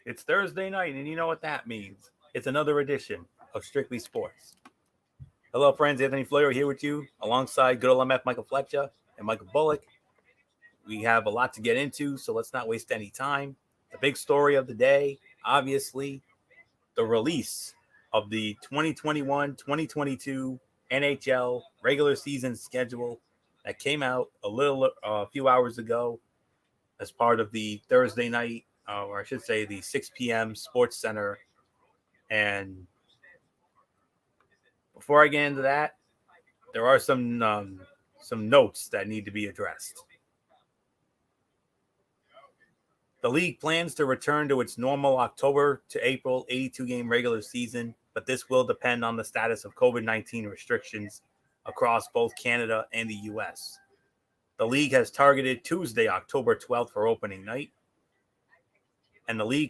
It's Thursday night, and you know what that means. It's another edition of Strictly Sports. Hello, friends. Anthony Fleur here with you, alongside good old MF Michael Fletcher and Michael Bullock. We have a lot to get into, so let's not waste any time. The big story of the day, obviously, the release of the 2021-2022 NHL regular season schedule that came out a few hours ago as part of the Thursday night, or I should say the 6 p.m. Sports Center. And before I get into that, there are some notes that need to be addressed. The league plans to return to its normal October to April 82 game regular season, but this will depend on the status of COVID-19 restrictions across both Canada and the US. The league has targeted Tuesday, October 12th for opening night, and the league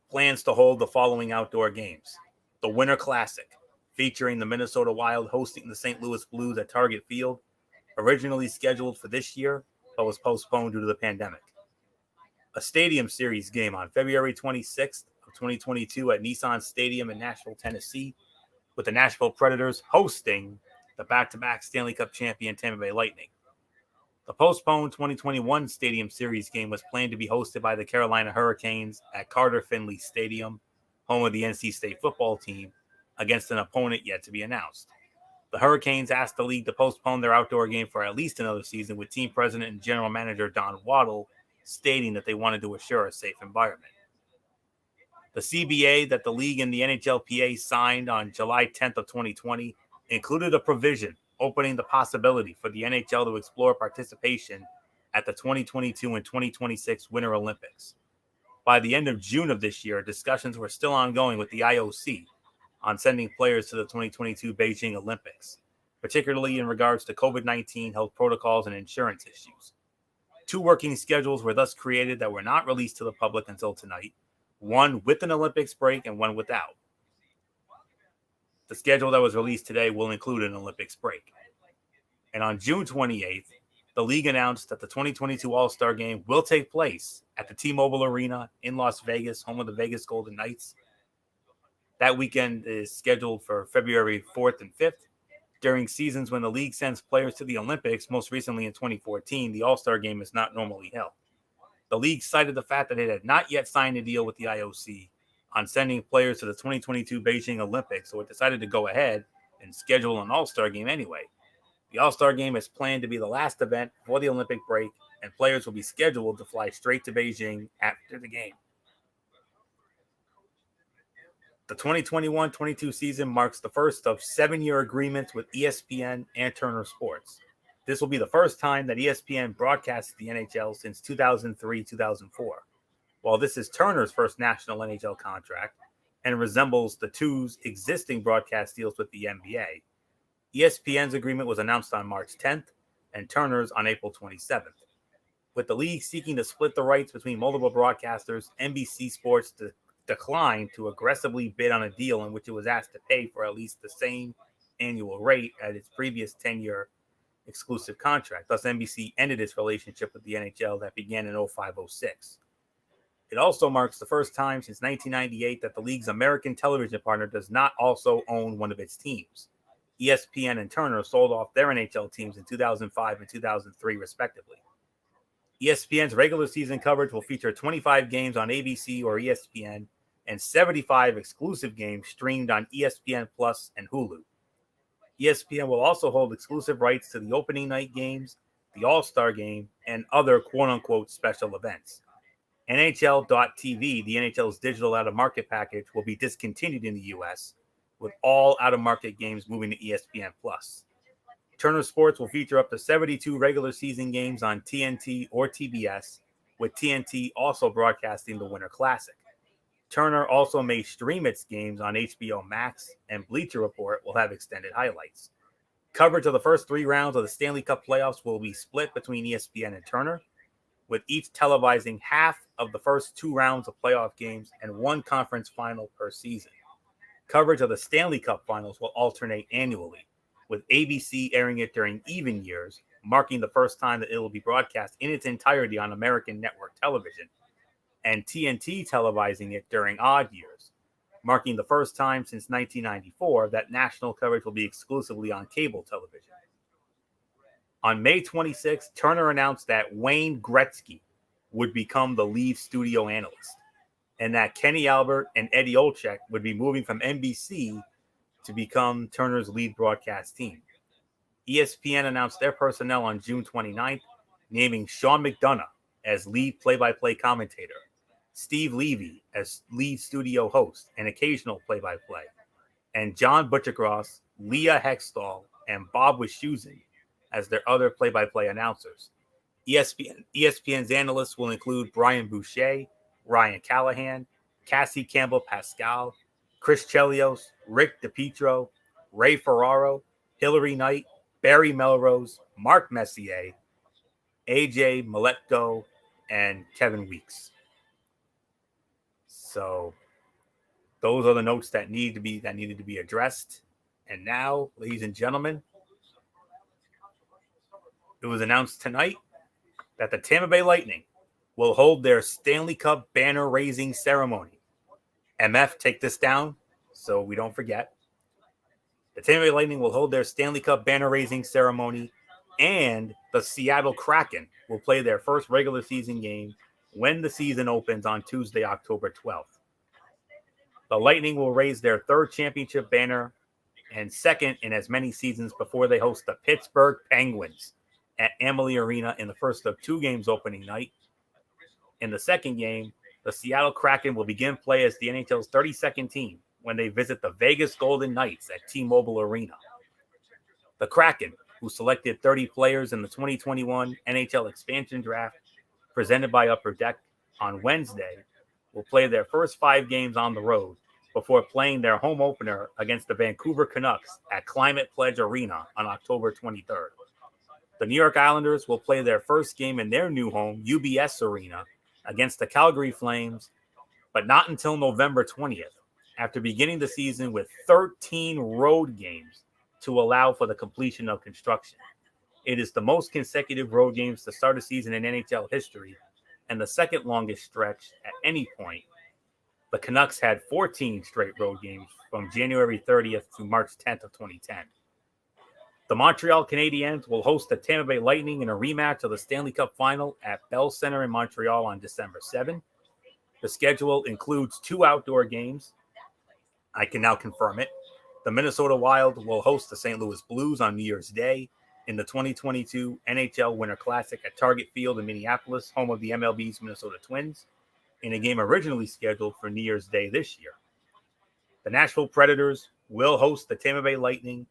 plans to hold the following outdoor games: the Winter Classic, featuring the Minnesota Wild hosting the St. Louis Blues at Target Field, originally scheduled for this year, but was postponed due to the pandemic. A Stadium Series game on February 26th of 2022 at Nissan Stadium in Nashville, Tennessee, with the Nashville Predators hosting the back-to-back Stanley Cup champion Tampa Bay Lightning. The postponed 2021 Stadium Series game was planned to be hosted by the Carolina Hurricanes at Carter Finley Stadium, home of the NC State football team, against an opponent yet to be announced. The Hurricanes asked the league to postpone their outdoor game for at least another season, with team president and general manager Don Waddle stating that they wanted to assure a safe environment. The CBA that the league and the NHLPA signed on July 10th of 2020 included a provision opening the possibility for the NHL to explore participation at the 2022 and 2026 Winter Olympics. By the end of June of this year, discussions were still ongoing with the IOC on sending players to the 2022 Beijing Olympics, particularly in regards to COVID-19 health protocols and insurance issues. Two working schedules were thus created that were not released to the public until tonight, one with an Olympics break and one without. The schedule that was released today will include an Olympics break. And on June 28th, the league announced that the 2022 All-Star Game will take place at the T-Mobile Arena in Las Vegas, home of the Vegas Golden Knights. That weekend is scheduled for February 4th and 5th. During seasons when the league sends players to the Olympics, most recently in 2014, the All-Star Game is not normally held. The league cited the fact that it had not yet signed a deal with the IOC on sending players to the 2022 Beijing Olympics, so it decided to go ahead and schedule an All-Star Game anyway. The All-Star Game is planned to be the last event before the Olympic break, and players will be scheduled to fly straight to Beijing after the game. The 2021-22 season marks the first of 7-year agreements with ESPN and Turner Sports. This will be the first time that ESPN broadcasts the NHL since 2003-2004. While this is Turner's first national NHL contract and resembles the two's existing broadcast deals with the NBA, ESPN's agreement was announced on March 10th and Turner's on April 27th. With the league seeking to split the rights between multiple broadcasters, NBC Sports declined to aggressively bid on a deal in which it was asked to pay for at least the same annual rate as its previous 10-year exclusive contract. Thus, NBC ended its relationship with the NHL that began in 05-06. It also marks the first time since 1998 that the league's American television partner does not also own one of its teams. ESPN and Turner sold off their NHL teams in 2005 and 2003, respectively. ESPN's regular season coverage will feature 25 games on ABC or ESPN and 75 exclusive games streamed on ESPN Plus and Hulu. ESPN will also hold exclusive rights to the opening night games, the All-Star Game, and other quote-unquote special events. NHL.TV, the NHL's digital out-of-market package, will be discontinued in the U.S., with all out-of-market games moving to ESPN+. Turner Sports will feature up to 72 regular season games on TNT or TBS, with TNT also broadcasting the Winter Classic. Turner also may stream its games on HBO Max, and Bleacher Report will have extended highlights. Coverage of the first 3 rounds of the Stanley Cup playoffs will be split between ESPN and Turner, with each televising half of the first 2 rounds of playoff games and 1 conference final per season. Coverage of the Stanley Cup finals will alternate annually, with ABC airing it during even years, marking the first time that it will be broadcast in its entirety on American network television. and TNT televising it during odd years, marking the first time since 1994 that national coverage will be exclusively on cable television. On May 26, Turner announced that Wayne Gretzky would become the lead studio analyst, and that Kenny Albert and Eddie Olczyk would be moving from NBC to become Turner's lead broadcast team. ESPN announced their personnel on June 29th, naming Sean McDonough as lead play-by-play commentator, Steve Levy as lead studio host and occasional play-by-play, and John Butchergross, Leah Hextall, and Bob Wischusen as their other play-by-play announcers. ESPN's analysts will include Brian Boucher, Ryan Callahan, Cassie Campbell-Pascal, Chris Chelios, Rick DiPietro, Ray Ferraro, Hillary Knight, Barry Melrose, Mark Messier, AJ Miletko, and Kevin Weeks. So those are the notes that needed to be addressed. And now, ladies and gentlemen, it was announced tonight that the Tampa Bay Lightning will hold their Stanley Cup banner raising ceremony. MF, take this down so we don't forget. The Tampa Bay Lightning will hold their Stanley Cup banner raising ceremony, and the Seattle Kraken will play their first regular season game when the season opens on Tuesday, October 12th. The Lightning will raise their third championship banner and second in as many seasons before they host the Pittsburgh Penguins at Amalie Arena in the first of two games opening night. In the second game, the Seattle Kraken will begin play as the NHL's 32nd team when they visit the Vegas Golden Knights at T-Mobile Arena. The Kraken, who selected 30 players in the 2021 NHL expansion draft presented by Upper Deck on Wednesday, will play their first 5 games on the road before playing their home opener against the Vancouver Canucks at Climate Pledge Arena on October 23rd. The New York Islanders will play their first game in their new home, UBS Arena, against the Calgary Flames, but not until November 20th, after beginning the season with 13 road games to allow for the completion of construction. It is the most consecutive road games to start a season in NHL history, and the second longest stretch at any point. The Canucks had 14 straight road games from January 30th to March 10th of 2010. The Montreal Canadiens will host the Tampa Bay Lightning in a rematch of the Stanley Cup Final at Bell Center in Montreal on December 7. The schedule includes 2 outdoor games. I can now confirm it. The Minnesota Wild will host the St. Louis Blues on New Year's Day in the 2022 NHL Winter Classic at Target Field in Minneapolis, home of the MLB's Minnesota Twins, in a game originally scheduled for New Year's Day this year. The Nashville Predators will host the Tampa Bay Lightning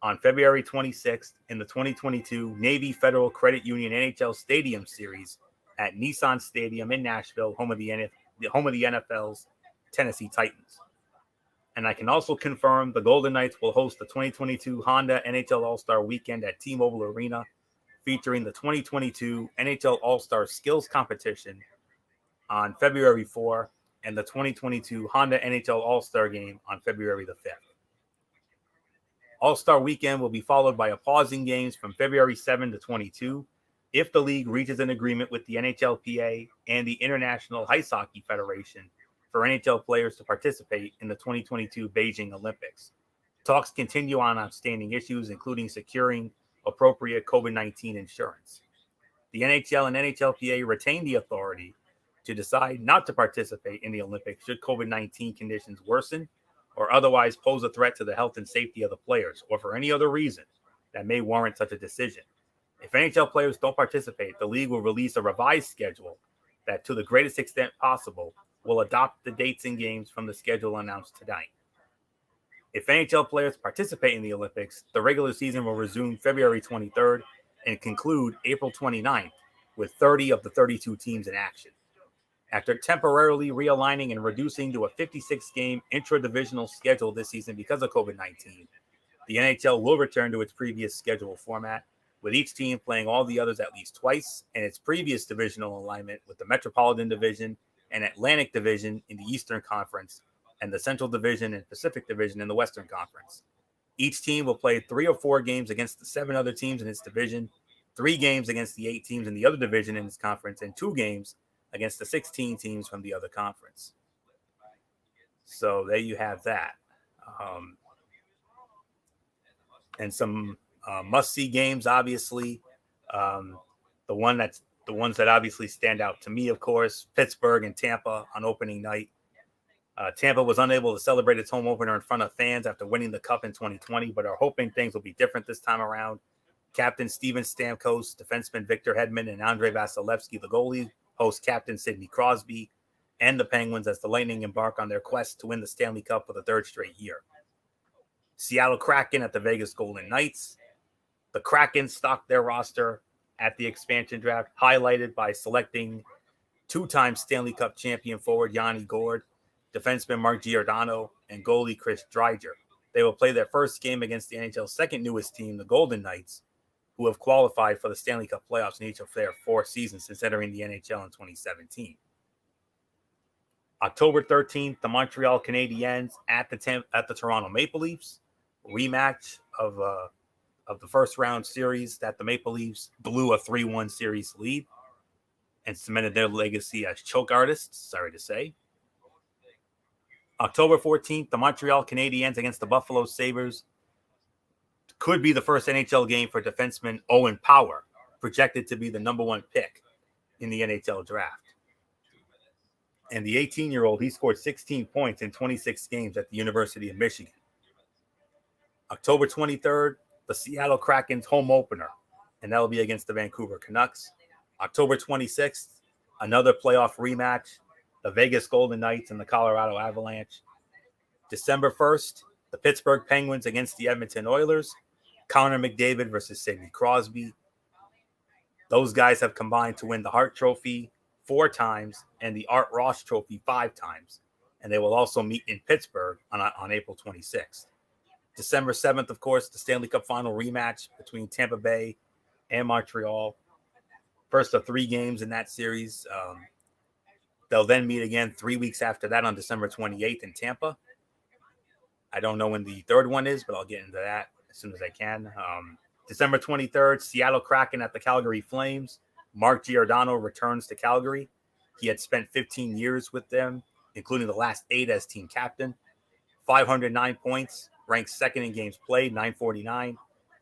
on February 26th in the 2022 Navy Federal Credit Union NHL Stadium Series at Nissan Stadium in Nashville, home of the NFL's Tennessee Titans. And I can also confirm the Golden Knights will host the 2022 Honda NHL All-Star Weekend at T-Mobile Arena, featuring the 2022 NHL All-Star Skills Competition on February 4 and the 2022 Honda NHL All-Star Game on February the 5th. All-Star Weekend will be followed by a pause in games from February 7 to 22 if the league reaches an agreement with the NHLPA and the International Ice Hockey Federation for NHL players to participate in the 2022 Beijing Olympics. Talks continue on outstanding issues, including securing appropriate COVID-19 insurance. The NHL and NHLPA retain the authority to decide not to participate in the Olympics should COVID-19 conditions worsen or otherwise pose a threat to the health and safety of the players, or for any other reason that may warrant such a decision. If NHL players don't participate, the league will release a revised schedule that, to the greatest extent possible, will adopt the dates and games from the schedule announced tonight. If NHL players participate in the Olympics, the regular season will resume February 23rd and conclude April 29th with 30 of the 32 teams in action. After temporarily realigning and reducing to a 56-game intra-divisional schedule this season because of COVID-19, the NHL will return to its previous schedule format, with each team playing all the others at least twice, and its previous divisional alignment with the Metropolitan Division and Atlantic Division in the Eastern Conference, and the Central Division and Pacific Division in the Western Conference. Each team will play 3 or 4 games against the 7 other teams in its division, 3 games against the 8 teams in the other division in its conference, and 2 games against the 16 teams from the other conference. So there you have that. And some must-see games, obviously. The ones that obviously stand out to me, of course, Pittsburgh and Tampa on opening night. Tampa was unable to celebrate its home opener in front of fans after winning the Cup in 2020, but are hoping things will be different this time around. Captain Steven Stamkos, defenseman Victor Hedman, and Andrei Vasilevsky, the goalie, host captain Sidney Crosby, and the Penguins as the Lightning embark on their quest to win the Stanley Cup for the third straight year. Seattle Kraken at the Vegas Golden Knights. The Kraken stocked their roster at the expansion draft, highlighted by selecting two-time Stanley Cup champion forward Yanni Gourde, defenseman Mark Giordano, and goalie Chris Driedger. They will play their first game against the NHL's second newest team, the Golden Knights, who have qualified for the Stanley Cup playoffs in each of their 4 seasons since entering the NHL in 2017. October 13th, the Montreal Canadiens at the Toronto Maple Leafs, rematch of the first round series that the Maple Leafs blew a 3-1 series lead and cemented their legacy as choke artists, sorry to say. October 14th, the Montreal Canadiens against the Buffalo Sabres could be the first NHL game for defenseman Owen Power, projected to be the number 1 pick in the NHL draft. And the 18-year-old, he scored 16 points in 26 games at the University of Michigan. October 23rd, the Seattle Kraken's home opener, and that'll be against the Vancouver Canucks. October 26th, another playoff rematch, the Vegas Golden Knights and the Colorado Avalanche. December 1st, the Pittsburgh Penguins against the Edmonton Oilers, Connor McDavid versus Sidney Crosby. Those guys have combined to win the Hart Trophy 4 times and the Art Ross Trophy 5 times, and they will also meet in Pittsburgh on April 26th. December 7th, of course, the Stanley Cup final rematch between Tampa Bay and Montreal. First of 3 games in that series. They'll then meet again 3 weeks after that on December 28th in Tampa. I don't know when the third one is, but I'll get into that as soon as I can. December 23rd, Seattle Kraken at the Calgary Flames. Mark Giordano returns to Calgary. He had spent 15 years with them, including the last 8 as team captain. 509 points, ranked second in games played, 949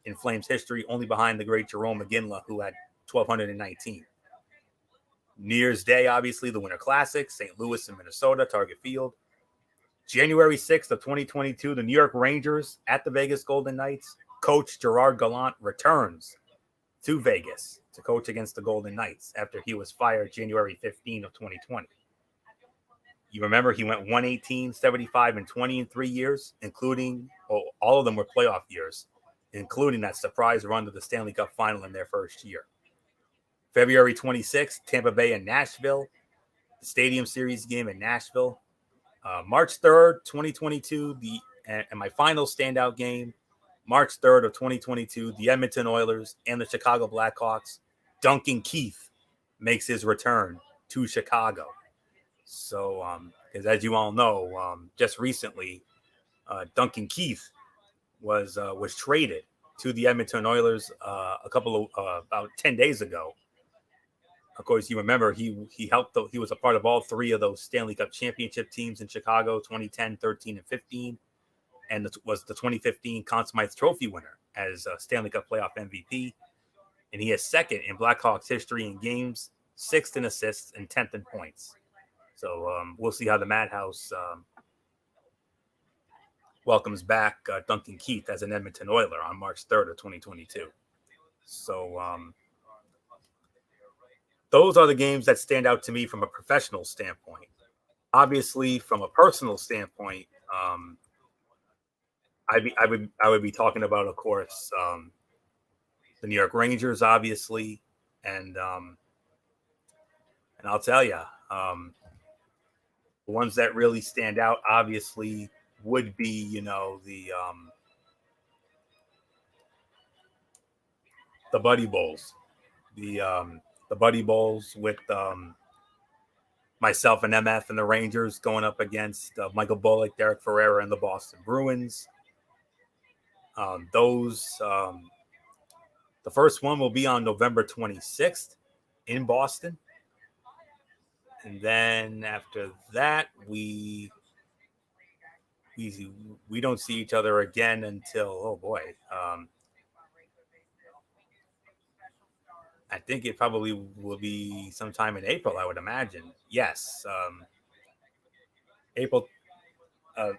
in Flames history, only behind the great Jerome McGinley, who had 1,219. New Year's Day, obviously, the Winter Classic, St. Louis and Minnesota, Target Field. January 6th of 2022, the New York Rangers at the Vegas Golden Knights. Coach Gerard Gallant returns to Vegas to coach against the Golden Knights after he was fired January 15 of 2020. You remember he went 118, 75, and 20 in 3 years, including, all of them were playoff years, including that surprise run to the Stanley Cup final in their first year. February 26th, Tampa Bay and Nashville, the Stadium Series game in Nashville. March 3rd, 2022, and my final standout game, March 3rd of 2022, the Edmonton Oilers and the Chicago Blackhawks. Duncan Keith makes his return to Chicago. So, because as you all know, just recently, Duncan Keith was traded to the Edmonton Oilers about 10 days ago. Of course, you remember he was a part of all 3 of those Stanley Cup championship teams in Chicago, 2010, 13, and 15, and was the 2015 Conn Smythe Trophy winner as a Stanley Cup playoff MVP. And he is second in Blackhawks history in games, 6th in assists, and 10th in points. So we'll see how the Madhouse welcomes back Duncan Keith as an Edmonton Oiler on March 3rd of 2022. So those are the games that stand out to me from a professional standpoint. Obviously, from a personal standpoint, I would be talking about, of course, the New York Rangers, obviously, and I'll tell you, the ones that really stand out, obviously, would be the Buddy Bowls, the Buddy Bowls with myself and MF and the Rangers going up against Michael Bullock, Derek Ferreira, and the Boston Bruins. The first one will be on November 26th in Boston. And then after that, we don't see each other again until, oh boy, I think it probably will be sometime in April, I would imagine. Yes, April. Uh,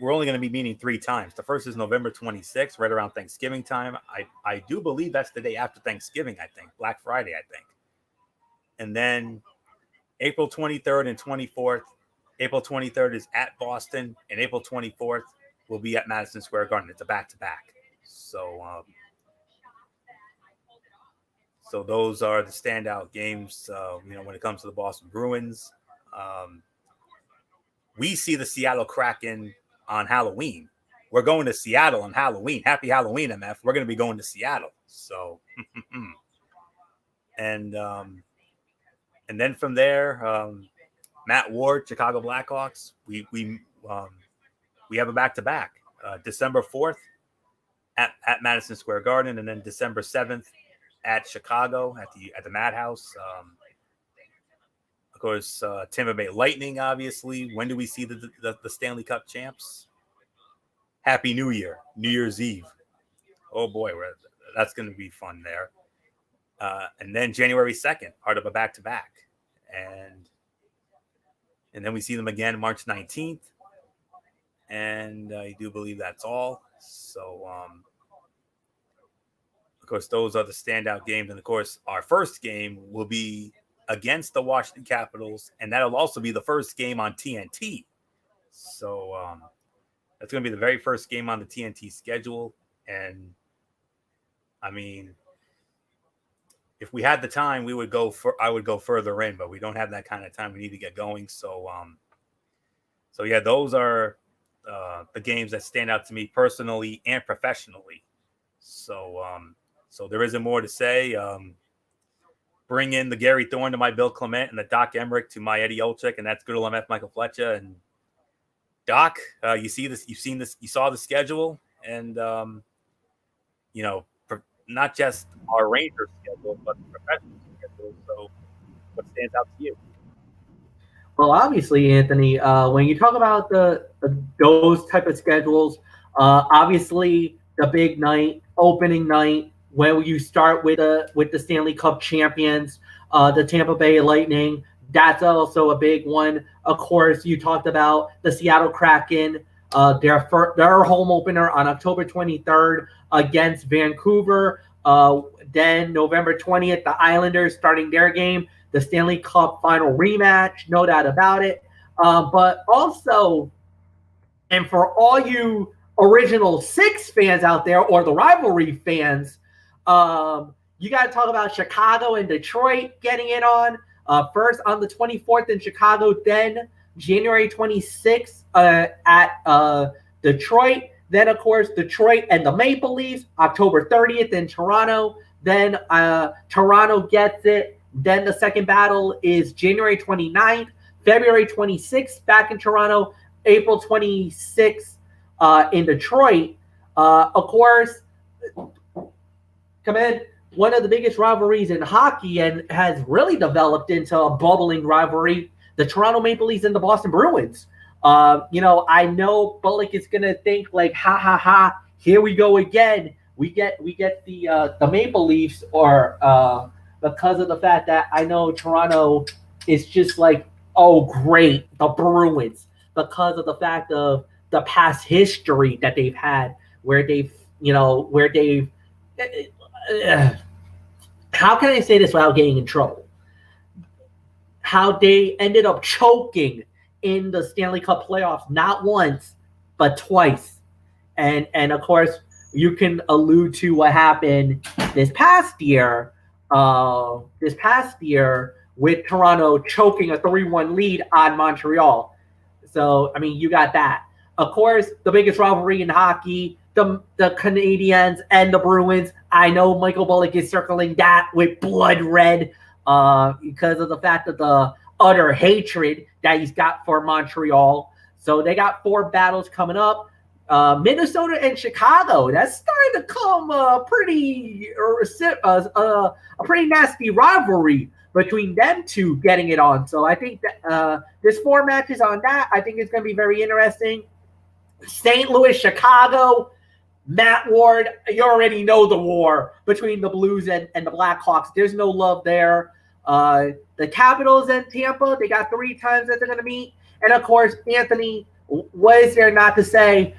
we're only going to be meeting 3 times. The first is November 26th, right around Thanksgiving time. I do believe that's the day after Thanksgiving, I think. Black Friday, I think. And then April 23rd and 24th. April 23rd is at Boston, and April 24th will be at Madison Square Garden. It's a back-to-back. So those are the standout games, when it comes to the Boston Bruins. We see the Seattle Kraken on Halloween. We're going to Seattle on Halloween. Happy Halloween, MF. We're going to be going to Seattle. So, and then from there, Matt Ward, Chicago Blackhawks. We have a back-to-back. December 4th at Madison Square Garden, and then December 7th at Chicago at the Madhouse. Of course, Tampa Bay Lightning, obviously. When do we see the Stanley Cup champs? Happy New Year, New Year's Eve. Oh boy, that's going to be fun there. And then January 2nd, part of a back-to-back. And then we see them again March 19th. And I do believe that's all. So, of course, those are the standout games. And, of course, our first game will be against the Washington Capitals, and that'll also be the first game on TNT. So that's going to be the very first game on the TNT schedule. And, I mean, if we had the time, I would go further in, but we don't have that kind of time. We need to get going. So yeah, those are the games that stand out to me personally and professionally. So there isn't more to say. Bring in the Gary Thorne to my Bill Clement and the Doc Emmerich to my Eddie Olczyk, and that's good old MF Michael Fletcher. And Doc, you see this, you've seen this, you saw the schedule, and not just our Rangers schedule, but the professional schedule. So what stands out to you? Well, obviously, Anthony, when you talk about those type of schedules, obviously the big night, opening night, when you start with the Stanley Cup champions, the Tampa Bay Lightning, that's also a big one. Of course, you talked about the Seattle Kraken, their home opener on October 23rd against Vancouver. Then November 20th, the Islanders starting their game, the Stanley Cup final rematch, no doubt about it. But also, and for all you original six fans out there or the rivalry fans, you got to talk about Chicago and Detroit getting it on. First on the 24th in Chicago, then January 26th at Detroit. Then, of course, Detroit and the Maple Leafs, October 30th in Toronto. Then Toronto gets it. Then the second battle is January 29th, February 26th back in Toronto, April 26th in Detroit. Of course, come in, one of the biggest rivalries in hockey and has really developed into a bubbling rivalry, the Toronto Maple Leafs and the Boston Bruins. I know Bullock is going to think like, ha, here we go again. We get the Maple Leafs, or because of the fact that I know Toronto is just like, oh, great, the Bruins, because of the fact of the past history that they've had where they've how can I say this without getting in trouble? How they ended up choking in the Stanley Cup playoffs, not once, but twice. And of course, you can allude to what happened this past year with Toronto choking a 3-1 lead on Montreal. So, I mean, you got that. Of course, the biggest rivalry in hockey, the Canadiens and the Bruins. I know Michael Bullock is circling that with blood red because of the fact of the utter hatred that he's got for Montreal. So they got 4 battles coming up. Minnesota and Chicago. That's starting to come a pretty nasty rivalry between them two getting it on. So I think that there's 4 matches on that. I think it's going to be very interesting. St. Louis, Chicago, Matt Ward, you already know the war between the Blues and the Blackhawks. There's no love there. The Capitals and Tampa, they got 3 times that they're going to meet. And, of course, Anthony, what is there not to say?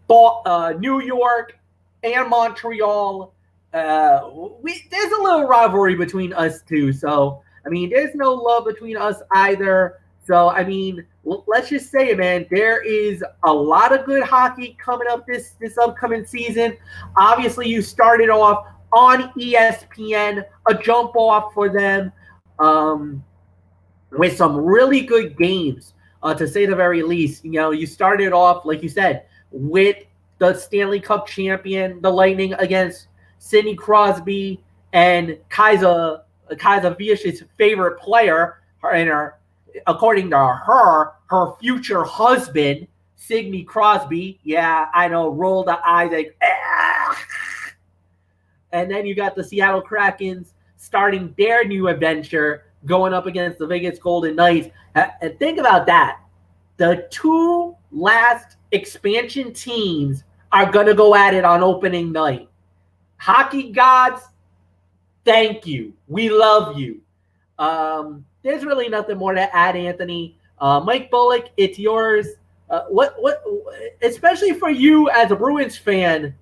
New York and Montreal, there's a little rivalry between us two. So, I mean, there's no love between us either. So, I mean, let's just say, man, there is a lot of good hockey coming up this upcoming season. Obviously, you started off on ESPN, a jump off for them with some really good games, to say the very least. You know, you started off, like you said, with the Stanley Cup champion, the Lightning, against Sidney Crosby and Kaiser Viesh's favorite player, according to her future husband, Sidney Crosby. Yeah, I know, roll the eyes like, ah. And then you got the Seattle Krakens starting their new adventure, going up against the Vegas Golden Knights. And think about that. The 2 last expansion teams are going to go at it on opening night. Hockey gods, thank you. We love you. There's really nothing more to add, Anthony. Mike Bullock, it's yours. What, especially for you as a Bruins fan,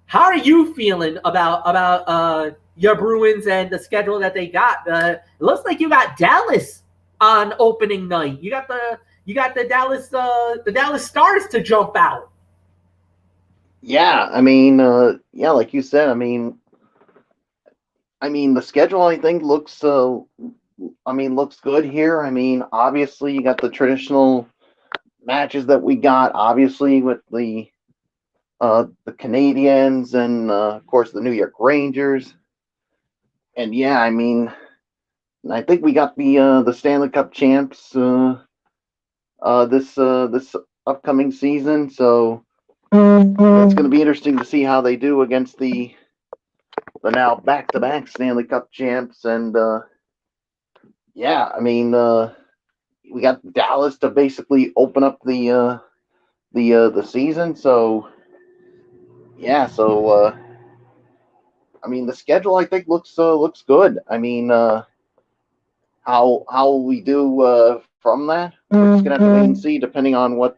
how are you feeling about your Bruins and the schedule that they got? It looks like you got Dallas on opening night. You got the Dallas Stars to jump out. Yeah, I mean, like you said, I mean, the schedule I think looks good here. I mean, obviously you got the traditional matches that we got, obviously with the Canadiens and of course the New York Rangers. And yeah, I mean, I think we got the Stanley Cup champs this upcoming season, so it's going to be interesting to see how they do against the now back-to-back Stanley Cup champs. And yeah, I mean, we got Dallas to basically open up the season. So yeah, I mean, the schedule I think looks good. I mean, how we do from that, we're just gonna have to wait and see, depending on what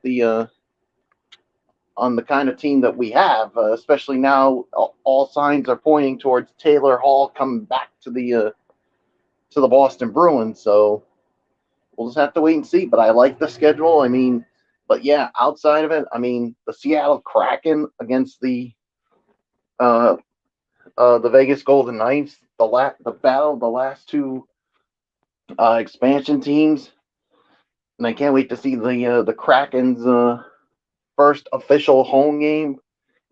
on the kind of team that we have. Especially now, all signs are pointing towards Taylor Hall coming back to the Boston Bruins. So we'll just have to wait and see. But I like the schedule. I mean, but yeah, outside of it, I mean, the Seattle Kraken against the Vegas Golden Knights, the battle of the last 2 expansion teams, and I can't wait to see the Kraken's first official home game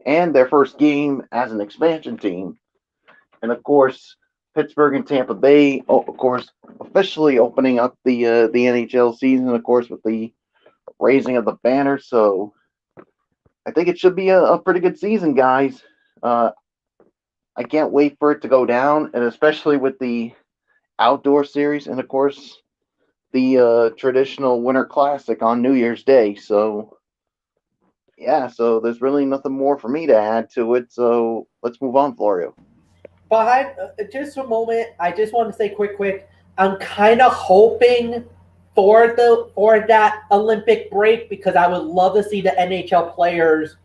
and their first game as an expansion team. And of course, Pittsburgh and Tampa Bay, of course, officially opening up the NHL season, of course, with the raising of the banner. So I think it should be a pretty good season, guys. I can't wait for it to go down, and especially with the outdoor series and, of course, the traditional Winter Classic on New Year's Day. So yeah, so there's really nothing more for me to add to it. So let's move on, Florio. Behind just a moment, I just want to say quick. I'm kind of hoping for that Olympic break, because I would love to see the NHL players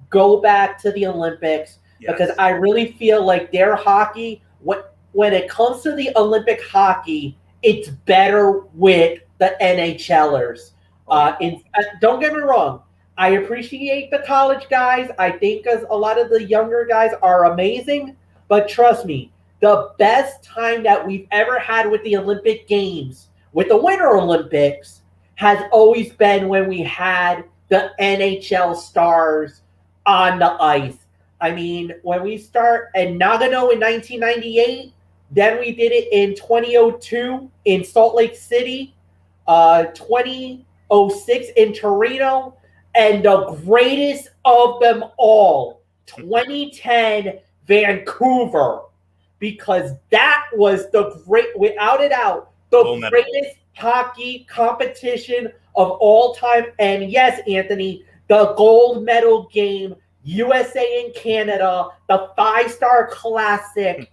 go back to the Olympics. Yes. Because I really feel like their hockey, when it comes to the Olympic hockey, it's better with the NHLers. Don't get me wrong. I appreciate the college guys. I think a lot of the younger guys are amazing. But trust me, the best time that we've ever had with the Olympic Games, with the Winter Olympics, has always been when we had the NHL stars on the ice. I mean, when we start in Nagano in 1998, then we did it in 2002 in Salt Lake City, 2006 in Torino, and the greatest of them all, 2010 Vancouver. because that was without a doubt, the greatest hockey competition of all time. And yes, Anthony, the gold medal game, USA and Canada, the 5-star classic,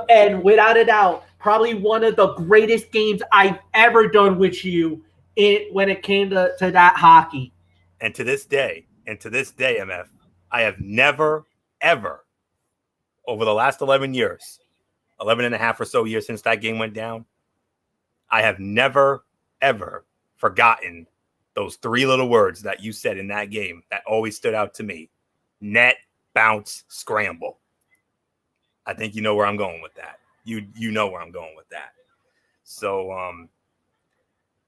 and without a doubt, probably one of the greatest games I've ever done with you when it came to that hockey. And to this day, MF, I have never, ever, over the last 11 years, 11 and a half or so years since that game went down, I have never, ever forgotten those 3 little words that you said in that game that always stood out to me. Net, bounce, scramble. I think you know where I'm going with that. You know where I'm going with that. So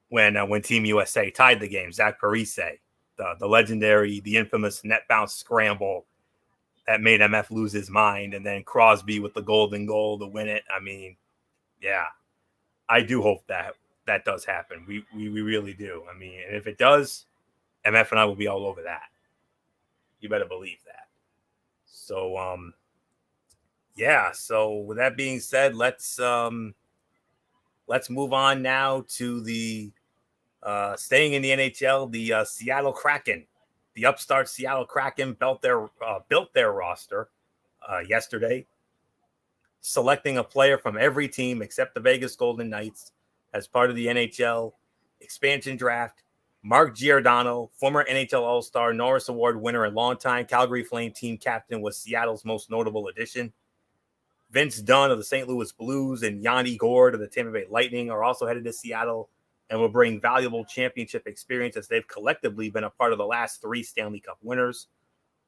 when Team USA tied the game, Zach Parise, the legendary, the infamous net bounce scramble that made MF lose his mind, and then Crosby with the golden goal to win it. I mean, yeah, I do hope that does happen. We really do. I mean, and if it does, MF and I will be all over that. You better believe that. So, yeah. So with that being said, let's move on now to the staying in the NHL. The Seattle Kraken, the upstart Seattle Kraken, built their roster yesterday, selecting a player from every team except the Vegas Golden Knights as part of the NHL expansion draft. Mark Giordano, former NHL All-Star, Norris Award winner, and longtime Calgary Flame team captain, was Seattle's most notable addition. Vince Dunn of the St. Louis Blues and Yanni Gourde of the Tampa Bay Lightning are also headed to Seattle and will bring valuable championship experience as they've collectively been a part of the last 3 Stanley Cup winners.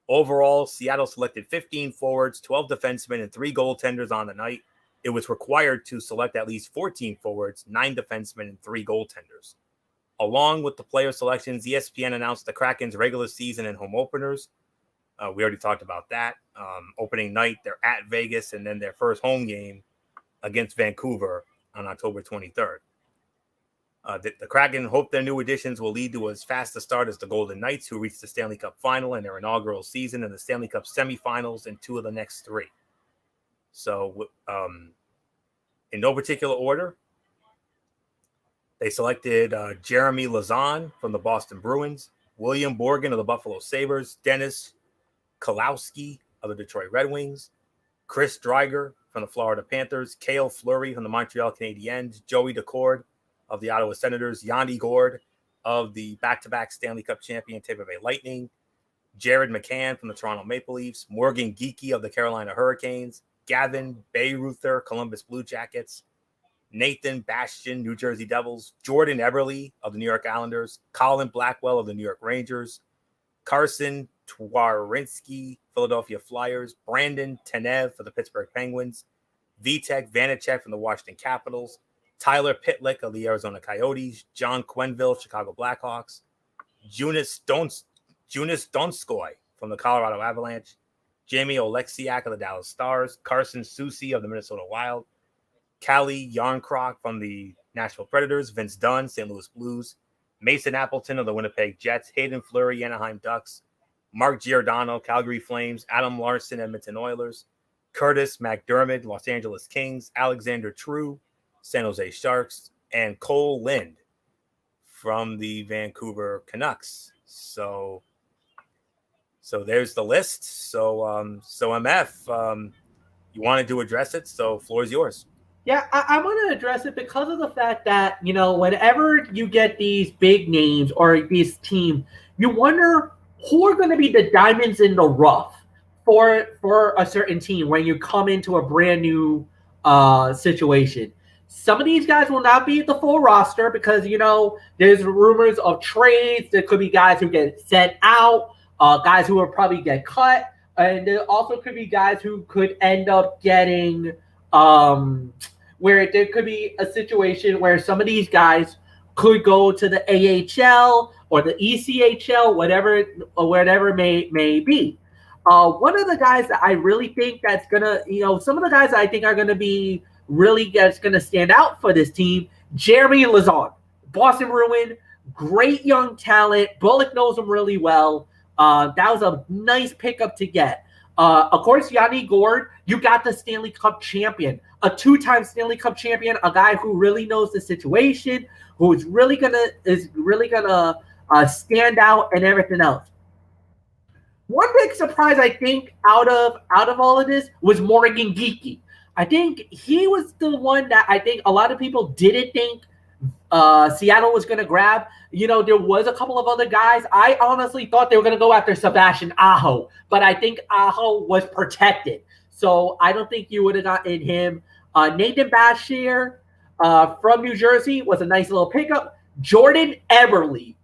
Overall, Seattle selected 15 forwards, 12 defensemen, and 3 goaltenders on the night. It was required to select at least 14 forwards, 9 defensemen, and 3 goaltenders. Along with the player selections, ESPN announced the Kraken's regular season and home openers. We already talked about that. Opening night, they're at Vegas, and then their first home game against Vancouver on October 23rd. The Kraken hope their new additions will lead to as fast a start as the Golden Knights, who reached the Stanley Cup final in their inaugural season, and the Stanley Cup semifinals in 2 of the next 3. So, in no particular order, they selected Jeremy Lauzon from the Boston Bruins, William Borgen of the Buffalo Sabres, Dennis Kalowski of the Detroit Red Wings, Chris Driedger from the Florida Panthers, Cale Fleury from the Montreal Canadiens, Joey Daccord of the Ottawa Senators, Yanni Gourde of the back-to-back Stanley Cup champion Tampa Bay Lightning, Jared McCann from the Toronto Maple Leafs, Morgan Geekie of the Carolina Hurricanes, Gavin Bayreuther, Columbus Blue Jackets, Nathan Bastian, New Jersey Devils, Jordan Eberle of the New York Islanders, Colin Blackwell of the New York Rangers, Carson Twarynski, Philadelphia Flyers, Brandon Tanev for the Pittsburgh Penguins, Vitek Vanacek from the Washington Capitals, Tyler Pitlick of the Arizona Coyotes, John Quenneville, Chicago Blackhawks, Jonas Donskoy from the Colorado Avalanche, Jamie Oleksiak of the Dallas Stars, Carson Soucy of the Minnesota Wild, Callie Yarncroc from the Nashville Predators, Vince Dunn, St. Louis Blues, Mason Appleton of the Winnipeg Jets, Hayden Fleury, Anaheim Ducks, Mark Giordano, Calgary Flames, Adam Larson, Edmonton Oilers, Curtis McDermott, Los Angeles Kings, Alexander True, San Jose Sharks, and Cole Lind from the Vancouver Canucks. So there's the list. So MF, you wanted to address it, so floor is yours. Yeah, I want to address it because of the fact that, whenever you get these big names or these teams, you wonder who are going to be the diamonds in the rough for a certain team when you come into a brand new situation. Some of these guys will not be at the full roster because, there's rumors of trades. There could be guys who get sent out, guys who will probably get cut, and there also could be guys who could end up getting where there could be a situation where some of these guys could go to the AHL or the ECHL, whatever may be. One of the guys that I really think that's gonna, some of the guys I think are gonna be really that's gonna stand out for this team, Jeremy Lauzon, Boston Bruin, great young talent. Bullock knows him really well. That was a nice pickup to get. Of course, Yanni Gord, you got the Stanley Cup champion, a 2-time Stanley Cup champion, a guy who really knows the situation, who is really gonna stand out and everything else. One big surprise, I think, out of all of this was Morgan Geekie. I think he was the one that I think a lot of people didn't think Seattle was going to grab. You know, there was a couple of other guys. I honestly thought they were going to go after Sebastian Aho, but I think Aho was protected. So I don't think you would have gotten him. Nathan Bashir from New Jersey was a nice little pickup. Jordan Eberle,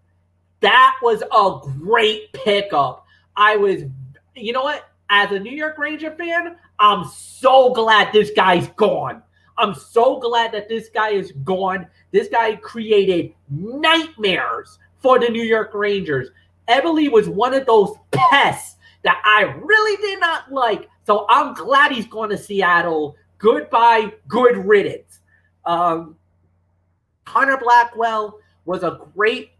that was a great pickup. You know what? As a New York Ranger fan, I'm so glad this guy's gone. I'm so glad that this guy is gone. This guy created nightmares for the New York Rangers. Eberle was one of those pests that I really did not like. So I'm glad he's going to Seattle. Goodbye, good riddance. Connor Blackwell was a great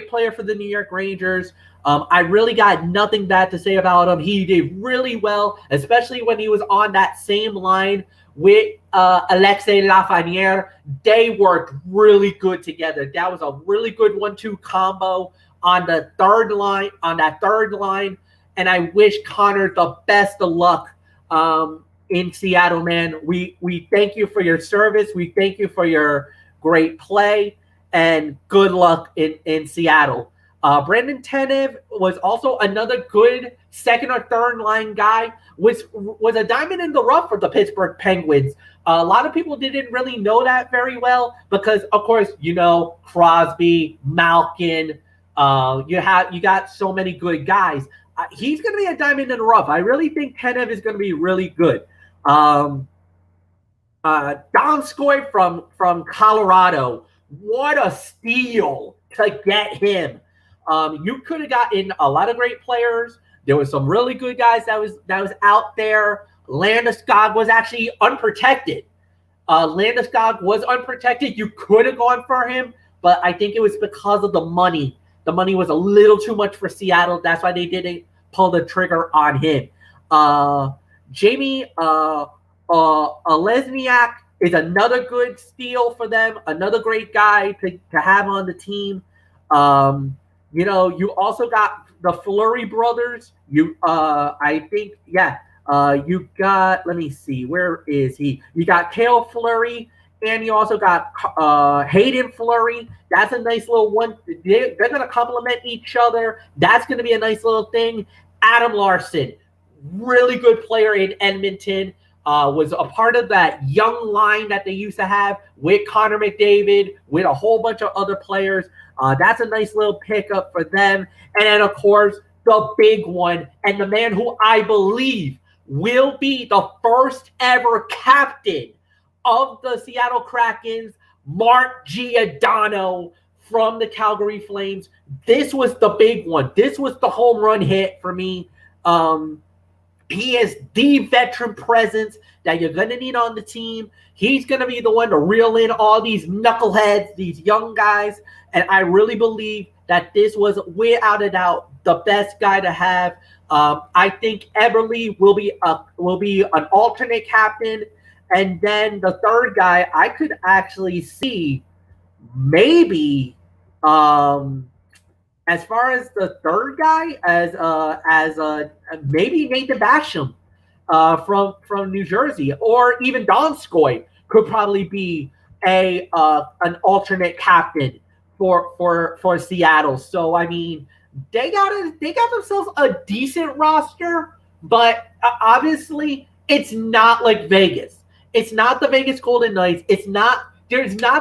player for the New York Rangers. I really got nothing bad to say about him. He did really well, especially when he was on that same line with Alexei Lafreniere. They worked really good together. That was a really good 1-2 combo on that third line. And I wish Connor the best of luck in Seattle, man. We thank you for your service. We thank you for your great play, and good luck in Seattle. Brandon Tanev was also another good second or third line guy. Was a diamond in the rough for the Pittsburgh Penguins. A lot of people didn't really know that very well because, of course, you know, Crosby, Malkin. You got so many good guys. He's going to be a diamond in the rough. I really think Tanev is going to be really good. Donskoy from Colorado. What a steal to get him. You could have gotten a lot of great players. There was some really good guys that was out there. Landeskog was actually unprotected. You could have gone for him, but I think it was because of the money. The money was a little too much for Seattle. That's why they didn't pull the trigger on him. Jamie Lesniak is another good steal for them. Another great guy to have on the team. You know, you also got the Fleury brothers. You got, let me see, where is he? You got Cale Fleury, and you also got Hayden Fleury. That's a nice little one. They're going to complement each other. That's going to be a nice little thing. Adam Larson, really good player in Edmonton. Was a part of that young line that they used to have with Connor McDavid, with a whole bunch of other players. That's a nice little pickup for them. And then, of course, the big one, and the man who I believe will be the first ever captain of the Seattle Krakens, Mark Giordano from the Calgary Flames. This was the big one. This was the home run hit for me. He is the veteran presence that you're going to need on the team. He's going to be the one to reel in all these knuckleheads, these young guys. And I really believe that this was, without a doubt, the best guy to have. I think Eberle will be an alternate captain. And then the third guy, I could actually see maybe as far as the third guy, as maybe Nathan Basham from New Jersey, or even Donskoy could probably be an alternate captain for Seattle. So I mean, they got themselves a decent roster, but obviously it's not like Vegas. It's not the Vegas Golden Knights. There's not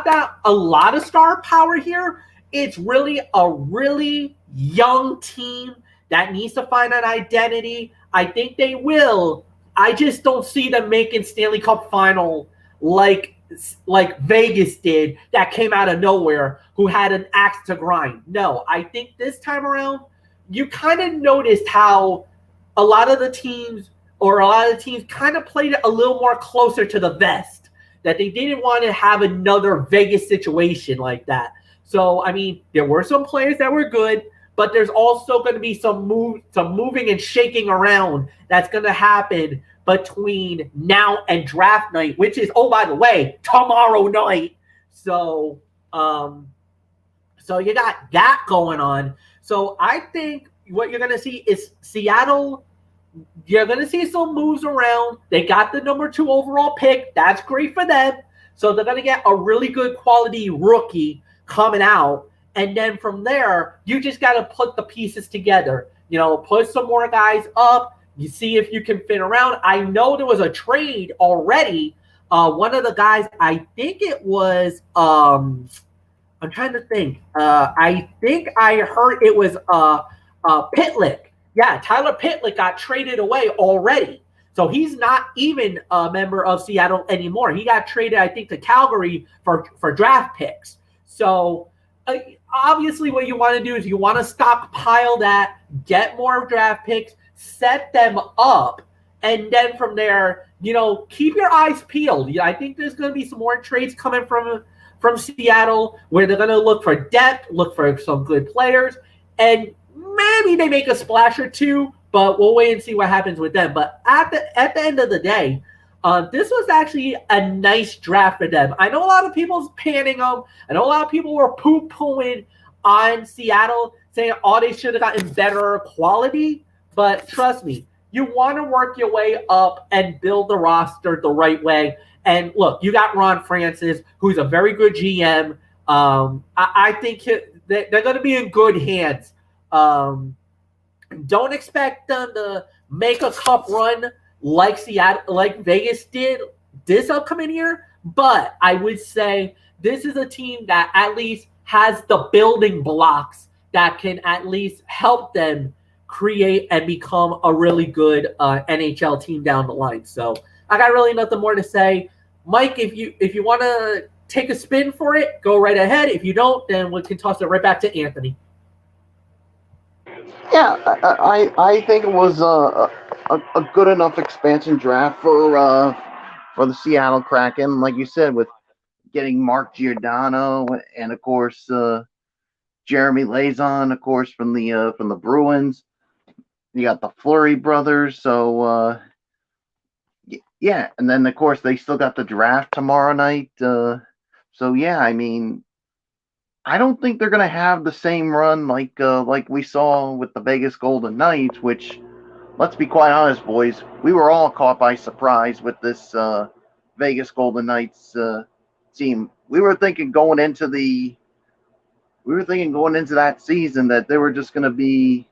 that a lot of star power here. It's really a really young team that needs to find an identity. I think they will. I just don't see them making Stanley Cup final like Vegas did, that came out of nowhere, who had an axe to grind. No, I think this time around, you kind of noticed how a lot of the teams kind of played it a little more closer to the vest, that they didn't want to have another Vegas situation like that. So, I mean, there were some players that were good, but there's also going to be some moving and shaking around that's going to happen between now and draft night, which is, oh, by the way, tomorrow night. So you got that going on. So I think what you're going to see is Seattle. You're going to see some moves around. They got the number 2 overall pick. That's great for them. So they're going to get a really good quality rookie coming out. And then from there, you just got to put the pieces together. Put some more guys up. You see if you can fit around. I know there was a trade already. One of the guys, I think it was, I'm trying to think. I think I heard it was Pitlick. Yeah, Tyler Pitlick got traded away already. So he's not even a member of Seattle anymore. He got traded, I think, to Calgary for draft picks. So obviously what you want to do is you want to stockpile that, get more draft picks, set them up, and then from there, keep your eyes peeled. I think there's going to be some more trades coming from Seattle where they're going to look for depth, look for some good players, and maybe they make a splash or two, but we'll wait and see what happens with them. But at the end of the day, this was actually a nice draft for them. I know a lot of people's panning them. I know a lot of people were poo-pooing on Seattle, saying, they should have gotten better quality. But trust me, you want to work your way up and build the roster the right way. And look, you got Ron Francis, who's a very good GM. I think they're going to be in good hands. Don't expect them to make a cup run like Seattle, like Vegas did this upcoming year, but I would say this is a team that at least has the building blocks that can at least help them create and become a really good NHL team down the line. So I got really nothing more to say. Mike, if you want to take a spin for it, go right ahead. If you don't, then we can toss it right back to Anthony. Yeah, I think it was a good enough expansion draft for the Seattle Kraken. Like you said, with getting Mark Giordano and of course Jeremy Lauzon, of course from the Bruins. You got the Fleury brothers, so yeah, and then of course they still got the draft tomorrow night. So yeah, I mean, I don't think they're gonna have the same run like we saw with the Vegas Golden Knights. Which, let's be quite honest, boys, we were all caught by surprise with this Vegas Golden Knights team. We were thinking going into that season that they were just gonna be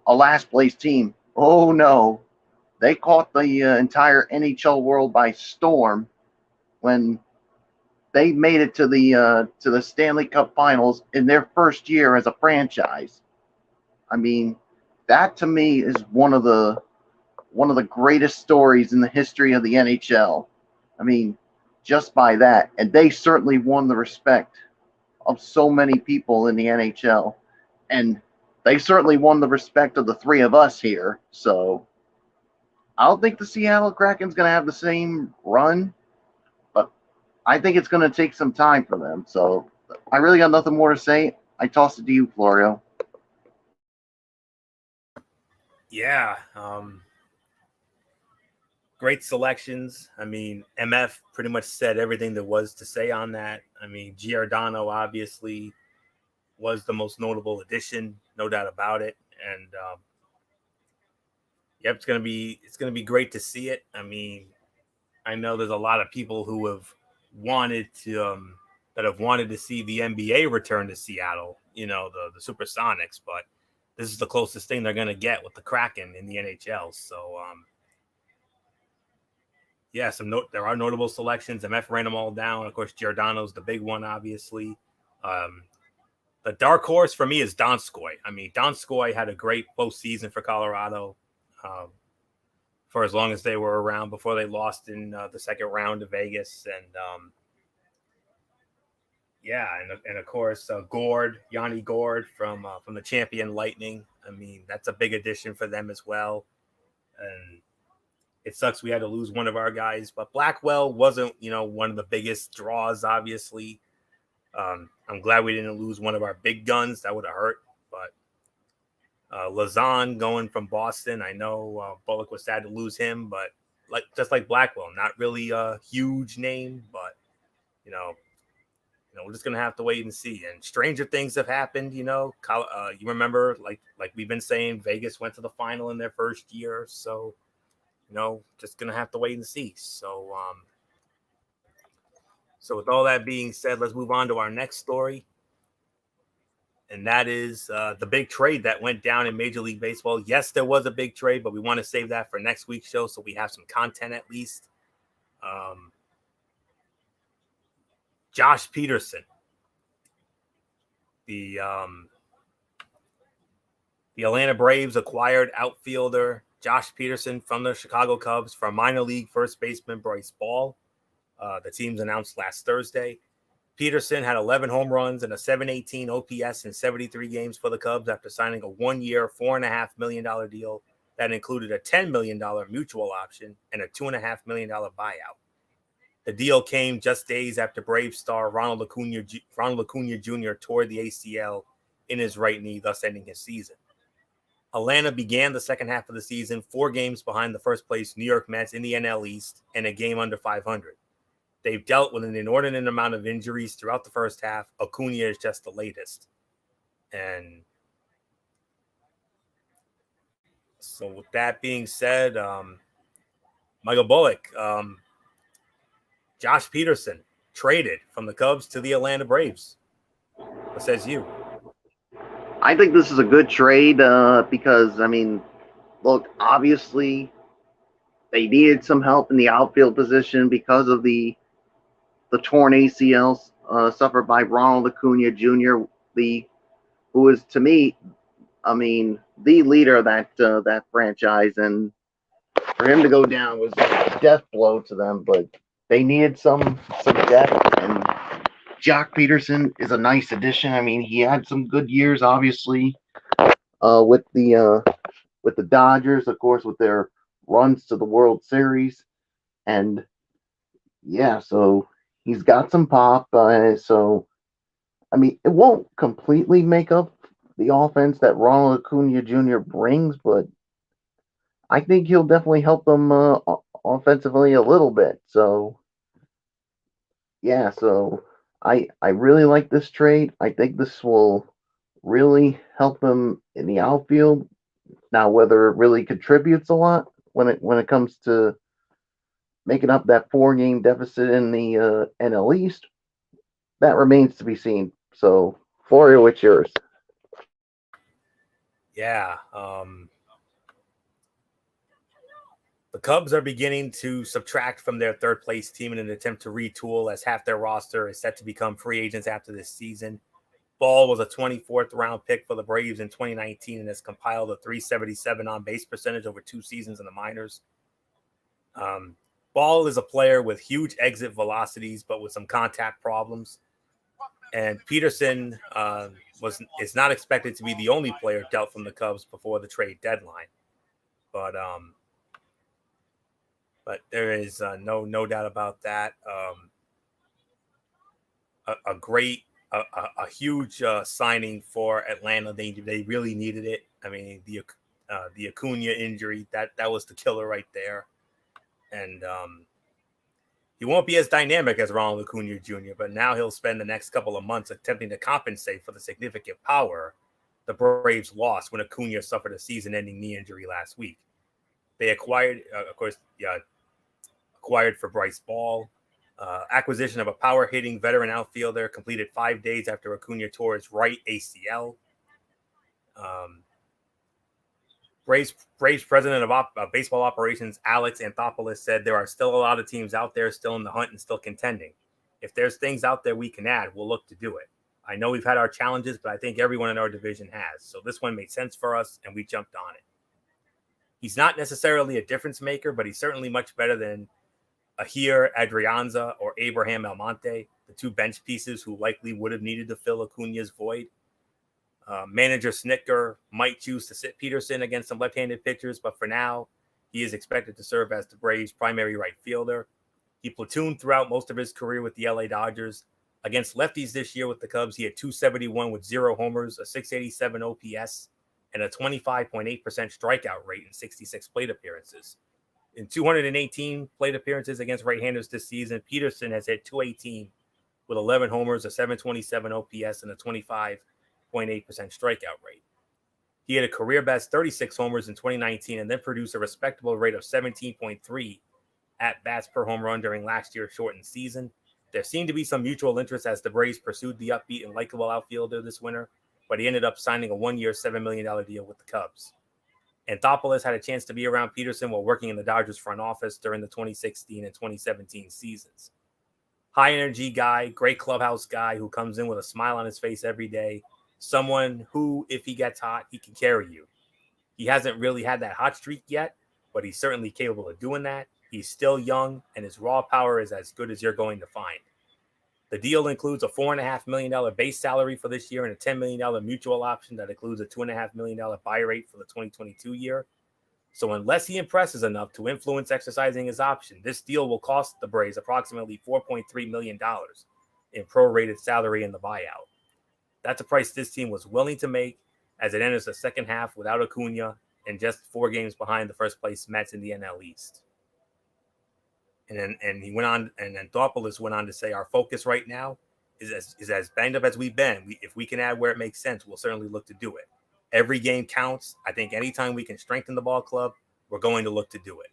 a last place team. Oh no, they caught the entire NHL world by storm when they made it to the Stanley Cup Finals in their first year as a franchise. I mean, that to me is one of the greatest stories in the history of the NHL. I mean, just by that, and they certainly won the respect of so many people in the NHL, and they certainly won the respect of the three of us here. So I don't think the Seattle Kraken's going to have the same run, but I think it's going to take some time for them. So I really got nothing more to say. I toss it to you, Florio. Yeah. Great selections. I mean, MF pretty much said everything there was to say on that. I mean, Giordano obviously was the most notable addition, no doubt about it. And yep, it's gonna be great to see it. I mean, I know there's a lot of people who have wanted to see the NBA return to Seattle, the Supersonics, but this is the closest thing they're gonna get with the Kraken in the NHL. So yeah, there are notable selections. MF ran them all down. Of course, Giordano's the big one, obviously. The dark horse for me is Donskoy. I mean, Donskoy had a great postseason for Colorado for as long as they were around before they lost in the second round to Vegas. And yeah, and of course, Yanni Gourde from the champion Lightning. I mean, that's a big addition for them as well. And it sucks we had to lose one of our guys, but Blackwell wasn't, one of the biggest draws, obviously. I'm glad we didn't lose one of our big guns. That would have hurt. But Lazan going from Boston. I know Bullock was sad to lose him, but just like Blackwell, not really a huge name, but we're just gonna have to wait and see. And stranger things have happened. You remember, like we've been saying, Vegas went to the final in their first year, so just gonna have to wait and see. So with all that being said, let's move on to our next story. And that is the big trade that went down in Major League Baseball. Yes, there was a big trade, but we want to save that for next week's show so we have some content at least. Josh Peterson, the Atlanta Braves acquired outfielder Josh Peterson from the Chicago Cubs for minor league first baseman Bryce Ball. The teams announced last Thursday. Peterson had 11 home runs and a .718 OPS in 73 games for the Cubs after signing a one-year, $4.5 million deal that included a $10 million mutual option and a $2.5 million buyout. The deal came just days after Braves star Ronald Acuna Jr. tore the ACL in his right knee, thus ending his season. Atlanta began the second half of the season 4 games behind the first-place New York Mets in the NL East and a game under .500. They've dealt with an inordinate amount of injuries throughout the first half. Acuna is just the latest. And so with that being said, Michael Bullock, Josh Peterson traded from the Cubs to the Atlanta Braves. What says you? I think this is a good trade because, look, obviously they needed some help in the outfield position because of the torn ACLs suffered by Ronald Acuna Jr., who is, to me, the leader of that franchise. And for him to go down was a death blow to them, but they needed some depth, and Josh Peterson is a nice addition. He had some good years, obviously, with the Dodgers, of course, with their runs to the World Series, and yeah, so he's got some pop. So it won't completely make up the offense that Ronald Acuna Jr. brings, but I think he'll definitely help them offensively a little bit. So yeah, so I really like this trade. I think this will really help them in the outfield. Now, whether it really contributes a lot when it comes to making up that 4-game deficit in the NL East, that remains to be seen. So, Florio, what's yours? Yeah. The Cubs are beginning to subtract from their third-place team in an attempt to retool, as half their roster is set to become free agents after this season. Ball was a 24th-round pick for the Braves in 2019 and has compiled a .377 on-base percentage over 2 seasons in the minors. Ball is a player with huge exit velocities, but with some contact problems. And Peterson is not expected to be the only player dealt from the Cubs before the trade deadline. But there is no doubt about that. A huge signing for Atlanta. They really needed it. The Acuna injury, that was the killer right there. And he won't be as dynamic as Ronald Acuna Jr., but now he'll spend the next couple of months attempting to compensate for the significant power the Braves lost when Acuna suffered a season-ending knee injury last week. They acquired for Bryce Ball. Acquisition of a power-hitting veteran outfielder completed 5 days after Acuna tore his right ACL. Braves president of baseball operations, Alex Anthopoulos, said there are still a lot of teams out there still in the hunt and still contending. If there's things out there we can add, we'll look to do it. I know we've had our challenges, but I think everyone in our division has. So this one made sense for us, and we jumped on it. He's not necessarily a difference maker, but he's certainly much better than Ahir Adrianza or Abraham Almonte, the 2 bench pieces who likely would have needed to fill Acuna's void. Manager Snitker might choose to sit Peterson against some left-handed pitchers, but for now, he is expected to serve as the Braves' primary right fielder. He platooned throughout most of his career with the LA Dodgers. Against lefties this year with the Cubs, he had .271 with 0 homers, a .687 OPS, and a 25.8% strikeout rate in 66 plate appearances. In 218 plate appearances against right-handers this season, Peterson has hit 218 with 11 homers, a 727 OPS, and a 25.8% strikeout rate. He had a career-best 36 homers in 2019 and then produced a respectable rate of 17.3 at-bats per home run during last year's shortened season. There seemed to be some mutual interest as the Braves pursued the upbeat and likable outfielder this winter, but he ended up signing a one-year, $7 million deal with the Cubs. Anthopoulos had a chance to be around Peterson while working in the Dodgers front office during the 2016 and 2017 seasons. High-energy guy, great clubhouse guy who comes in with a smile on his face every day, someone who, if he gets hot, he can carry you. He hasn't really had that hot streak yet, but he's certainly capable of doing that. He's still young, and his raw power is as good as you're going to find. The deal includes a $4.5 million base salary for this year and a $10 million mutual option that includes a $2.5 million buy rate for the 2022 year. So unless he impresses enough to influence exercising his option, this deal will cost the Braves approximately $4.3 million in prorated salary in the buyout. That's a price this team was willing to make as it enters the second half without Acuna and just 4 games behind the first place Mets in the NL East. And he went on, and then Anthopoulos went on to say, our focus right now is as banged up as we've been. If we can add where it makes sense, we'll certainly look to do it. Every game counts. I think anytime we can strengthen the ball club, we're going to look to do it.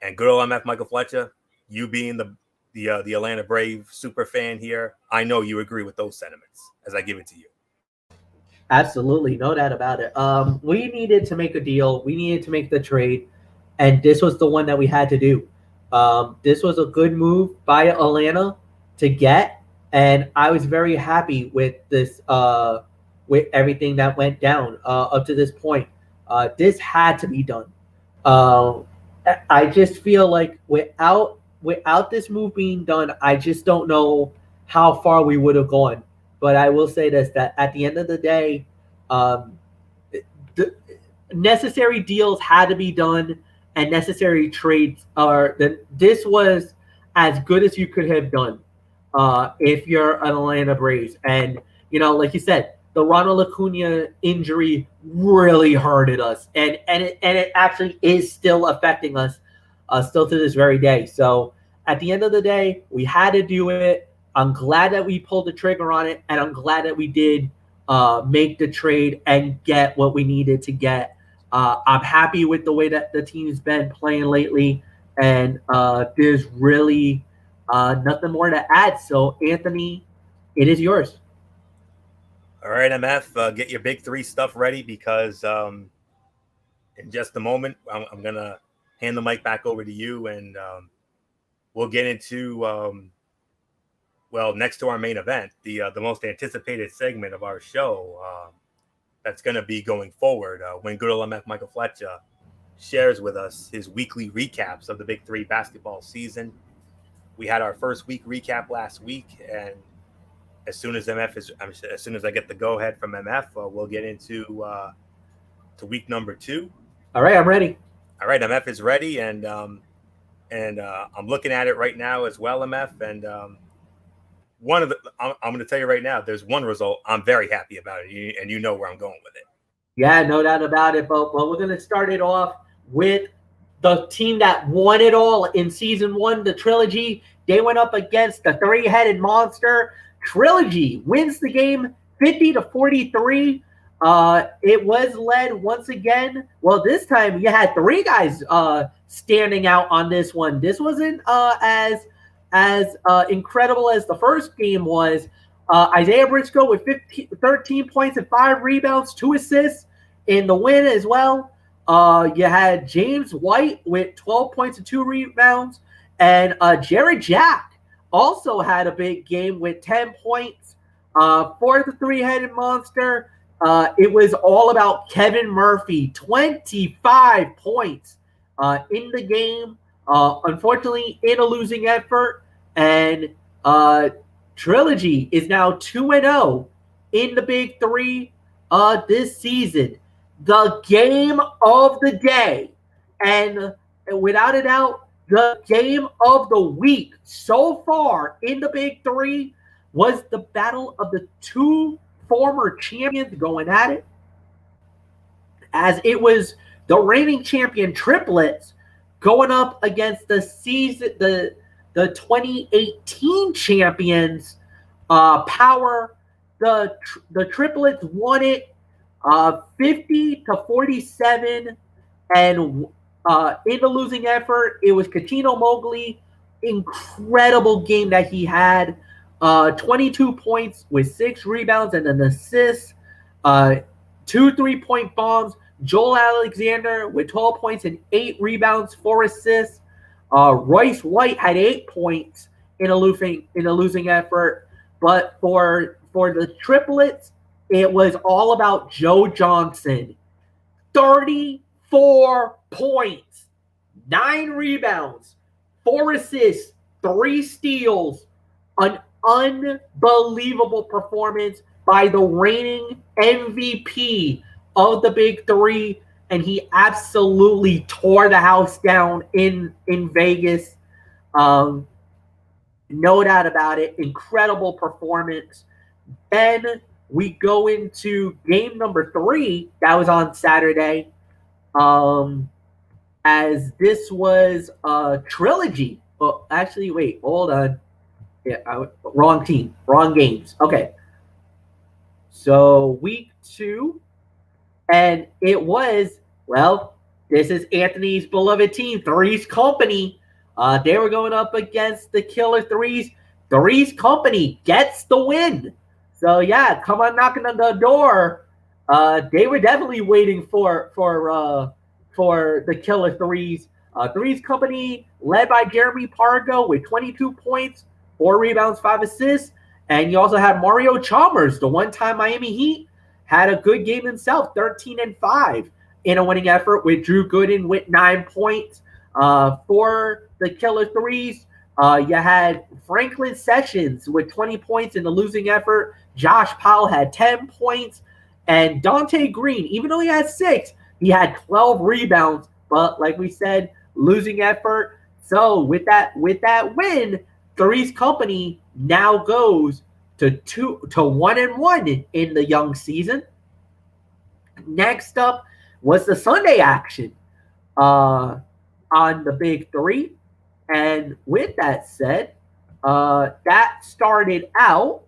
And good old MF Michael Fletcher, you being the Atlanta Brave super fan here, I know you agree with those sentiments as I give it to you. Absolutely, no doubt about it. We needed to make a deal. We needed to make the trade, and this was the one that we had to do. This was a good move by Atlanta to get, and I was very happy with this, with everything that went down up to this point. This had to be done. I just feel like without this move being done, I just don't know how far we would have gone. But I will say this, that at the end of the day, the necessary deals had to be done and necessary trades this was as good as you could have done if you're an Atlanta Braves. And, like you said, the Ronald Acuna injury really hurted us. And it actually is still affecting us still to this very day. So at the end of the day, we had to do it. I'm glad that we pulled the trigger on it, and I'm glad that we did make the trade and get what we needed to get. I'm happy with the way that the team's been playing lately, and there's really nothing more to add. So, Anthony, it is yours. All right, MF, get your big 3 stuff ready because in just a moment, I'm going to hand the mic back over to you, and we'll get into next to our main event, the most anticipated segment of our show that's going to be going forward when good old MF Michael Fletcher shares with us his weekly recaps of the Big 3 basketball season. We had our first week recap last week, and as soon as I get the go ahead from MF, we'll get into to week number 2. All right, I'm ready. All right, MF is ready, and I'm looking at it right now as well, MF, and I'm going to tell you right now, there's one result I'm very happy about it, and you know where I'm going with it. Yeah, no doubt about it. But we're going to start it off with the team that won it all in season 1, the Trilogy. They went up against the 3-headed monster. Trilogy wins the game 50-43. It was led once again. Well, this time you had 3 guys standing out on this one. This wasn't as incredible as the first game was. Isaiah Briscoe with 13 points and 5 rebounds, 2 assists in the win as well. You had James White with 12 points and 2 rebounds. And Jared Jack also had a big game with 10 points for the 3-headed monster. It was all about Kevin Murphy, 25 points in the game. Unfortunately, in a losing effort, and Trilogy is now 2-0 in the Big 3 this season. The game of the day, and without a doubt, the game of the week so far in the Big 3 was the battle of the 2 former champions going at it. as it was the reigning champion triplets going up against the 2018 champions Power. The triplets won it 50-47, and in the losing effort, it was Cuttino Mowgli. Incredible game that he had. 22 points with 6 rebounds and an assist. 2 3-point bombs. Joel Alexander with 12 points and 8 rebounds, 4 assists. Royce White had 8 points in a losing effort. But for the triplets, it was all about Joe Johnson. 34 points, 9 rebounds, 4 assists, 3 steals. An unbelievable performance by the reigning MVP of the Big Three, and he absolutely tore the house down in Vegas. No doubt about it. Incredible performance. Then we go into game number 3. That was on Saturday. As this was a trilogy. Well, actually, wait, hold on. Yeah, wrong team, wrong games. Okay. So week 2, and it was, well, this is Anthony's beloved team, Three's Company. They were going up against the Killer Threes. Three's Company gets the win. So yeah, come on knocking on the door. They were definitely waiting for the Killer Threes. Three's Company led by Jeremy Pargo with 22 points, 4 rebounds, 5 assists. And you also had Mario Chalmers, the one-time Miami Heat, had a good game himself, 13-5 in a winning effort with Drew Gooden with 9 points. For the Killer Threes, you had Franklin Sessions with 20 points in the losing effort. Josh Powell had 10 points. And Dante Green, even though he had 6, he had 12 rebounds. But like we said, losing effort. So with that win, Three's Company now goes to 1-1 in the young season. Next up was the Sunday action on the Big Three. And with that said, that started out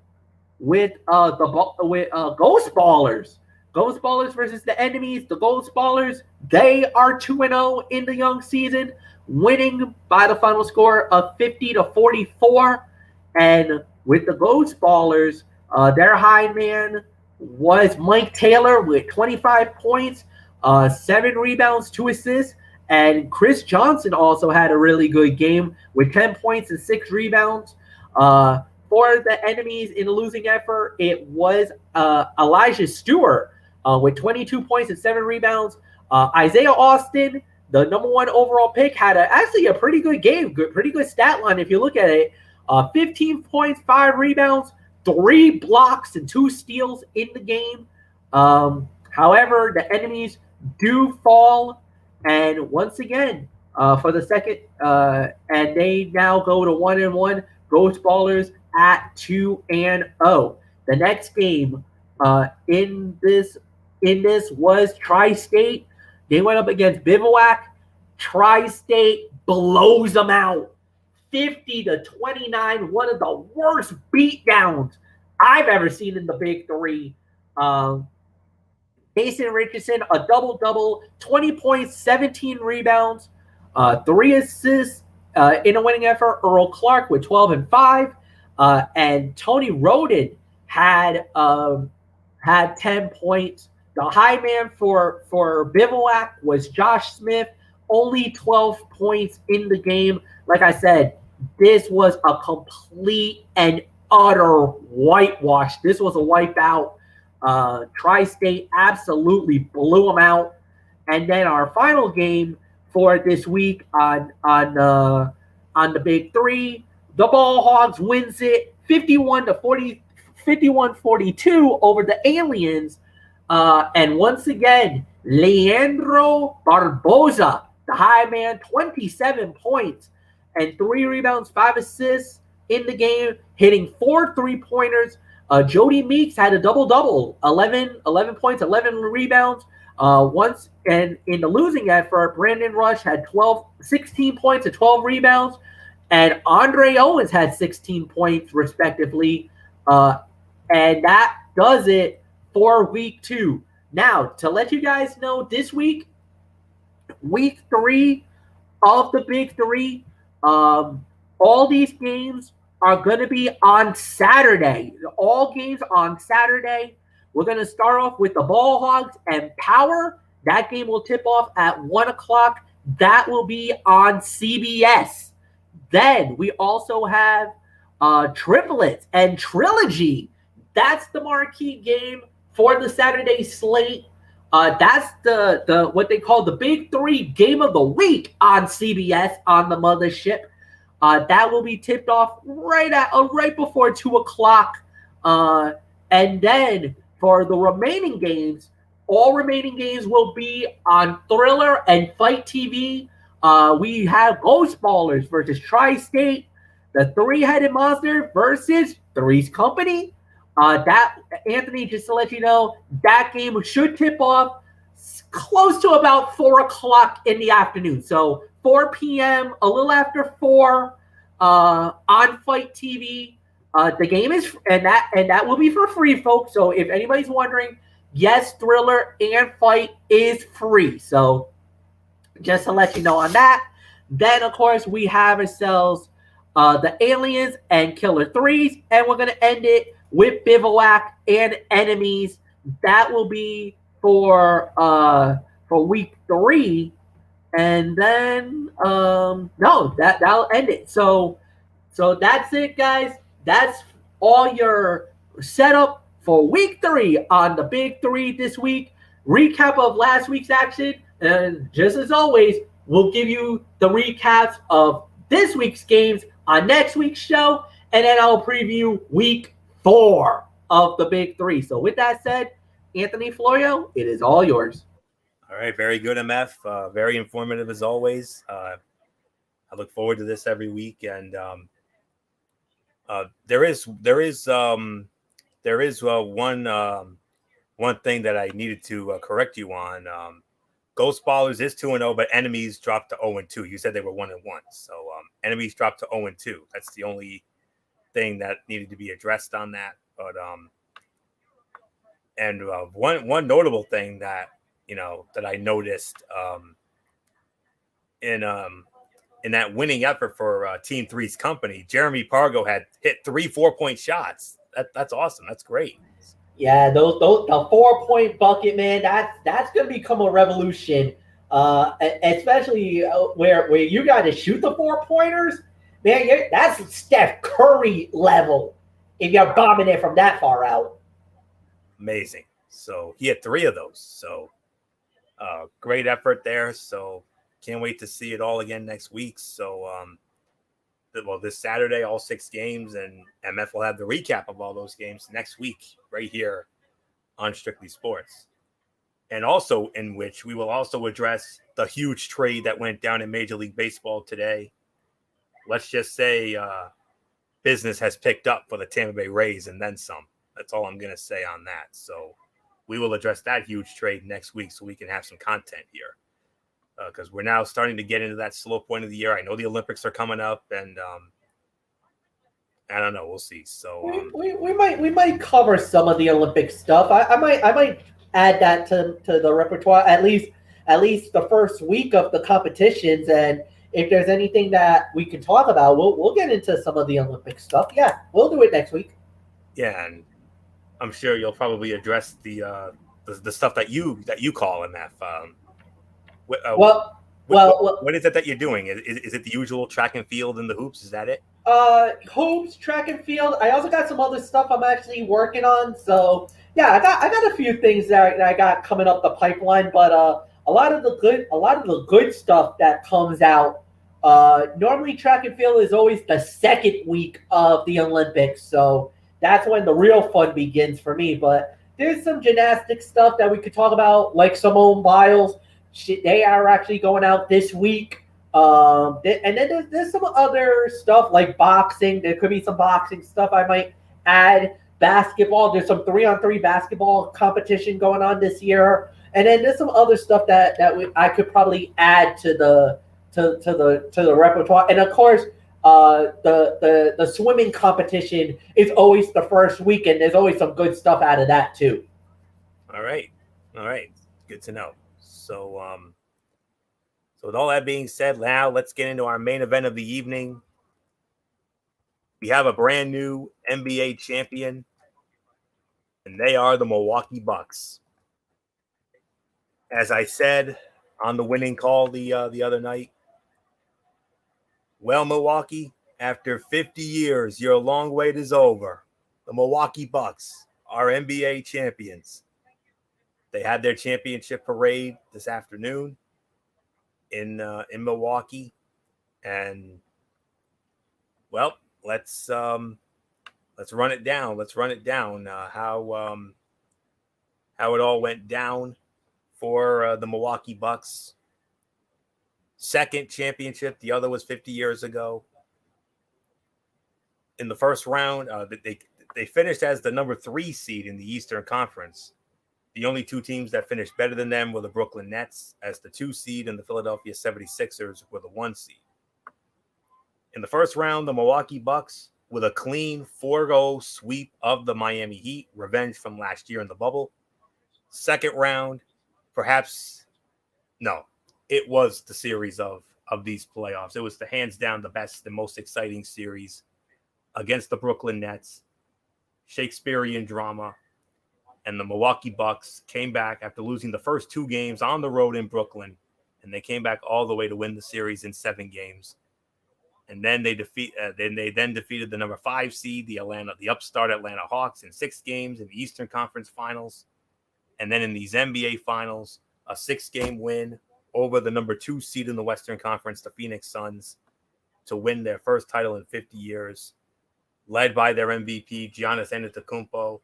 with Ghost Ballers. Ghost Ballers versus the Enemies. The Ghost Ballers, they are 2-0 in the young season, winning by the final score of 50-44. And with the Ghost Ballers, their high man was Mike Taylor with 25 points, 7 rebounds, 2 assists. And Chris Johnson also had a really good game with 10 points and 6 rebounds. For the Enemies in the losing effort, it was Elijah Stewart with 22 points and 7 rebounds. Isaiah Austin, the number 1 overall pick, had actually a pretty good game, pretty good stat line if you look at it. 15 points, 5 rebounds, 3 blocks, and 2 steals in the game. However, the Enemies do fall. And once again, for the second, and they now go to 1-1. Ghost Ballers at 2-0. The next game in this was Tri-State. They went up against Bivouac. Tri-State blows them out, 50-29. One of the worst beatdowns I've ever seen in the Big Three. Mason Richardson, a double-double, 20 points, 17 rebounds, 3 assists in a winning effort. Earl Clark with 12-5. And Tony Roden had 10 points. The high man for Bivouac was Josh Smith, only 12 points in the game. Like I said, this was a complete and utter whitewash. This was a wipeout. Tri-State absolutely blew them out. And then our final game for this week on the Big Three, the Ball Hogs wins it 51-42 over the Aliens. And once again, Leandro Barboza, the high man, 27 points and 3 rebounds, 5 assists in the game, hitting 4 3-pointers. Jody Meeks had a double-double, 11 points, 11 rebounds. Once and in the losing effort, Brandon Rush had 16 points and 12 rebounds, and Andre Owens had 16 points respectively. And that does it for week 2. Now, to let you guys know, this week, week 3 of the Big 3, all these games are going to be on Saturday. All games on Saturday. We're going to start off with the Ball Hogs and Power. That game will tip off at 1 o'clock. That will be on CBS. Then we also have Triplets and Trilogy. That's the marquee game for the Saturday slate. That's the what they call the Big 3 Game of the Week on CBS on the mothership. That will be tipped off right before 2 o'clock. And then for the remaining games, all remaining games will be on Thriller and Fight TV. We have Ghost Ballers versus Tri-State, the Three-Headed Monster versus Three's Company. That, Anthony, just to let you know, that game should tip off close to about 4 o'clock in the afternoon. So 4 p.m., a little after 4 on Fight TV. The game is and that will be for free, folks. So if anybody's wondering, yes, Thriller and Fight is free. So just to let you know on that. Then of course we have ourselves the Aliens and Killer Threes, and we're gonna end it with Bivouac and Enemies. That will be for week 3, and then that'll end it. So that's it, guys. That's all your setup for week 3 on the Big 3 this week. Recap of last week's action, and just as always, we'll give you the recaps of this week's games on next week's show, and then I'll preview week 4 of the Big 3. So with that said, Anthony Florio, it is all yours. All right, very good, MF. Very informative as always. I look forward to this every week, and there is one thing that I needed to correct you on. Ghost Ballers is 2-0, but Enemies dropped to 0-2. You said they were 1-1, so Enemies dropped to 0-2. That's the only thing that needed to be addressed on that. But one notable thing that that I noticed in that winning effort for Team 3's Company, Jeremy Pargo had hit 3 4-point shots. That's awesome. That's great. Yeah, those the 4-point bucket, man. That's gonna become a revolution. Especially where you got to shoot the 4-pointers, man. That's Steph Curry level if you're bombing it from that far out. Amazing. So he had 3 of those. So great effort there. So can't wait to see it all again next week. So this Saturday, all 6 games, and MF will have the recap of all those games next week right here on Strictly Sports. And also in which we will also address the huge trade that went down in Major League Baseball today. Let's just say business has picked up for the Tampa Bay Rays and then some. That's all I'm going to say on that. So we will address that huge trade next week so we can have some content here. Because we're now starting to get into that slow point of the year. I know the Olympics are coming up, and I don't know. We'll see. So we might cover some of the Olympic stuff. I might add that to the repertoire at least the first week of the competitions. And if there's anything that we can talk about, we'll get into some of the Olympic stuff. Yeah, we'll do it next week. Yeah, and I'm sure you'll probably address the stuff that you call MF. What is it that you're doing? Is it the usual track and field and the hoops? Is that it? Hoops, track and field. I also got some other stuff I'm actually working on. So yeah, I got a few things that I got coming up the pipeline. But a lot of the good stuff that comes out. Normally, track and field is always the second week of the Olympics. So that's when the real fun begins for me. But there's some gymnastics stuff that we could talk about, like Simone Biles. They are actually going out this week. And then there's some other stuff like boxing. There could be some boxing stuff I might add basketball. There's some 3-on-3 basketball competition going on this year, and then there's some other stuff that I could probably add to the repertoire. And of course, the swimming competition is always the first weekend. There's always some good stuff out of that too. All right, good to know. So so with all that being said, now let's get into our main event of the evening. We have a brand new NBA champion, and they are the Milwaukee Bucks. As I said on the winning call the other night, well, Milwaukee, after 50 years, your long wait is over. The Milwaukee Bucks are NBA champions. They had their championship parade this afternoon in Milwaukee, and well, let's run it down. Let's run it down. How it all went down for the Milwaukee Bucks. Second championship. The other was 50 years ago. In the first round, they finished as the number 3 seed in the Eastern Conference. The only 2 teams that finished better than them were the Brooklyn Nets as the 2 seed and the Philadelphia 76ers were the 1 seed. In the first round, the Milwaukee Bucks, with a clean 4-0 sweep of the Miami Heat, revenge from last year in the bubble. Second round, it was the series of these playoffs. It was the hands down the best and most exciting series against the Brooklyn Nets. Shakespearean drama. And the Milwaukee Bucks came back after losing the first 2 games on the road in Brooklyn, and they came back all the way to win the series in 7 games. And then they defeated the number 5 seed, the upstart Atlanta Hawks, in 6 games in the Eastern Conference Finals. And then in these NBA Finals, a 6-game win over the number 2 seed in the Western Conference, the Phoenix Suns, to win their first title in 50 years, led by their MVP, Giannis Antetokounmpo.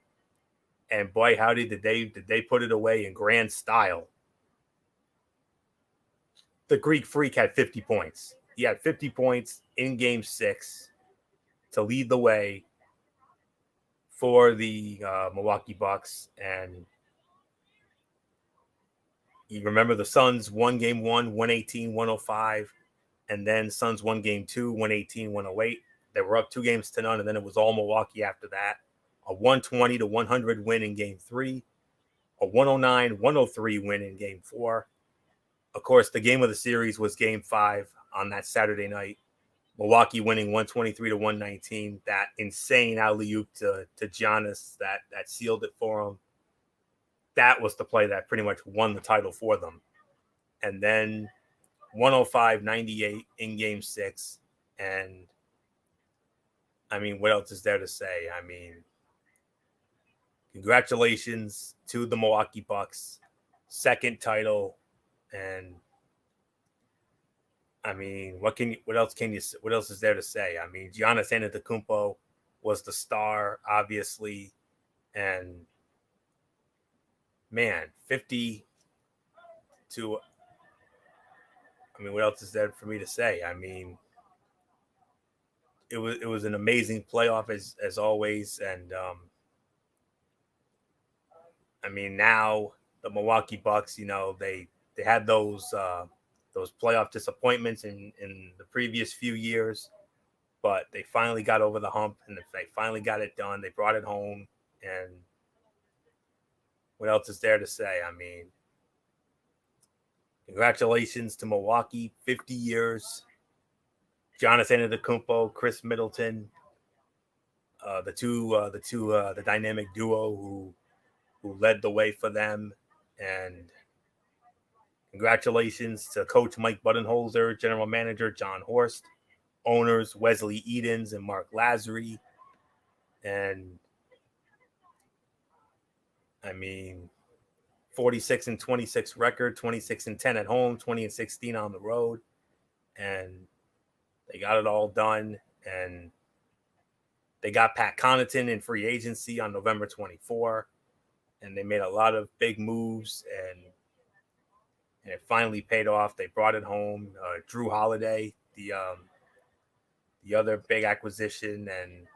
And boy, howdy, did they put it away in grand style. The Greek Freak had 50 points. He had 50 points in Game 6 to lead the way for the Milwaukee Bucks. And you remember the Suns won Game 1, 118-105. And then Suns won Game 2, 118-108. They were up 2-0, and then it was all Milwaukee after that. A 120-100 win in Game 3. A 109-103 win in Game 4. Of course, the game of the series was Game 5 on that Saturday night. Milwaukee winning 123-119. That insane alley-oop to Giannis that sealed it for him. That was the play that pretty much won the title for them. And then 105-98 in Game 6. And, I mean, what else is there to say? I mean, congratulations to the Milwaukee Bucks. Second title. And I mean, what else is there to say? I mean, Giannis Antetokounmpo was the star, obviously, and man, 50 to. I mean, what else is there for me to say? I mean, it was an amazing playoff as always, and I mean, now the Milwaukee Bucks, you know, they had those playoff disappointments in the previous few years, but they finally got over the hump and they finally got it done. They brought it home, and what else is there to say? I mean, congratulations to Milwaukee, 50 years. Giannis Antetokounmpo, Chris Middleton, the dynamic duo who led the way for them, and congratulations to Coach Mike Budenholzer, General Manager John Horst, owners Wesley Edens and Mark Lazary. And I mean, 46-26 record, 26-10 at home, 20-16 on the road. And they got it all done. And they got Pat Connaughton in free agency on November 24. And they made a lot of big moves, and it finally paid off. They brought it home. Drew Holiday, the other big acquisition, and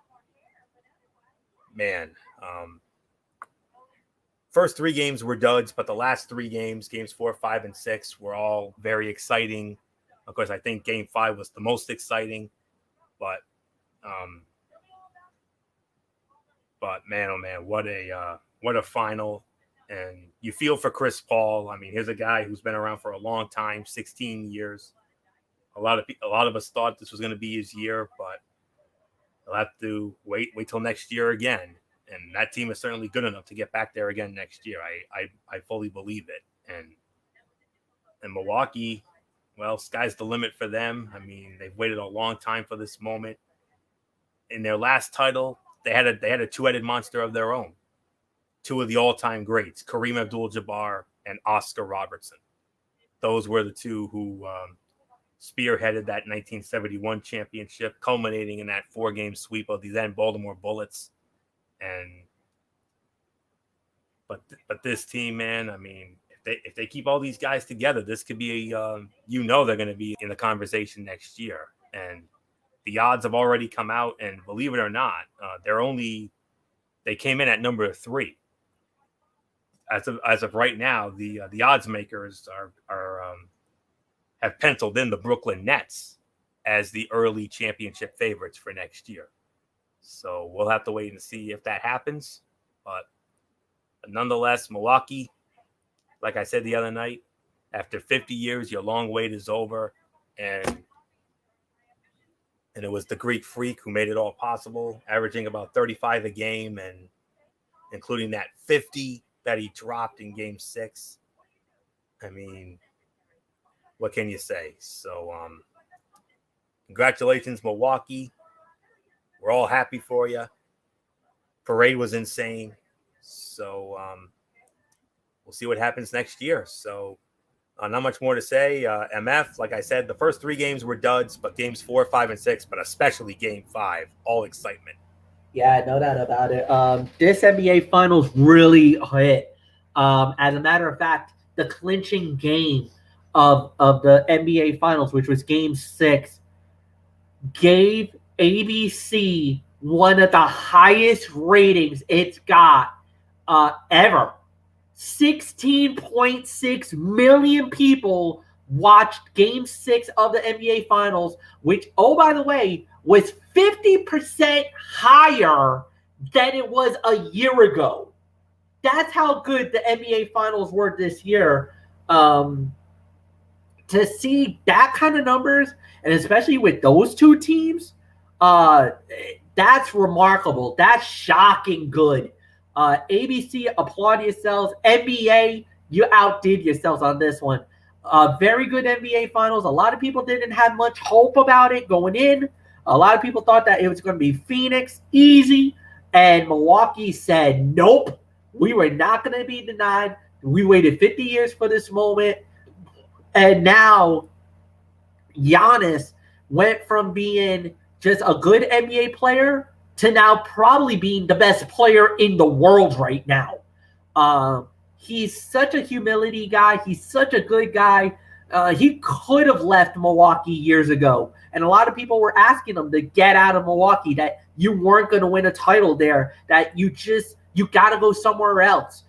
man, first 3 games were duds, but the last 3 games 4, 5, and 6, were all very exciting. Of course, I think Game 5 was the most exciting, but man, oh man, what a final! And you feel for Chris Paul. I mean, here's a guy who's been around for a long time, 16 years. A lot of us thought this was going to be his year, but he'll have to wait till next year again. And that team is certainly good enough to get back there again next year. I fully believe it. And Milwaukee, well, sky's the limit for them. I mean, they've waited a long time for this moment. In their last title, they had a two-headed monster of their own. 2 of the all-time greats, Kareem Abdul-Jabbar and Oscar Robertson. Those were the 2 who spearheaded that 1971 championship, culminating in that 4-game sweep of the then Baltimore Bullets. But this team, man, I mean, if they keep all these guys together, this could be they're going to be in the conversation next year. And the odds have already come out, and believe it or not, they came in at number 3. As of right now, the odds makers have penciled in the Brooklyn Nets as the early championship favorites for next year. So we'll have to wait and see if that happens. But nonetheless, Milwaukee, like I said the other night, after 50 years, your long wait is over. And it was the Greek Freak who made it all possible, averaging about 35 a game, and including that 50 that he dropped in Game 6. I mean, what can you say? So, congratulations, Milwaukee. We're all happy for you. Parade was insane. So, we'll see what happens next year. So, not much more to say. MF, like I said, the first 3 games were duds, but games 4, 5, and 6, but especially Game 5, all excitement. Yeah, no doubt about it. This NBA Finals really hit. As a matter of fact, the clinching game of the NBA Finals, which was Game 6, gave ABC one of the highest ratings it's got ever. 16.6 million people watched Game 6 of the NBA Finals, which, oh, by the way, was 50% higher than it was a year ago. That's how good the NBA Finals were this year. To see that kind of numbers, and especially with those 2 teams, that's remarkable. That's shocking good. ABC, applaud yourselves. NBA, you outdid yourselves on this one. Very good NBA Finals. A lot of people didn't have much hope about it going in. A lot of people thought that it was going to be Phoenix, easy. And Milwaukee said, nope, we were not going to be denied. We waited 50 years for this moment. And now Giannis went from being just a good NBA player to now probably being the best player in the world right now. He's such a humility guy. He's such a good guy. He could have left Milwaukee years ago. And a lot of people were asking him to get out of Milwaukee, that you weren't going to win a title there, that you got to go somewhere else,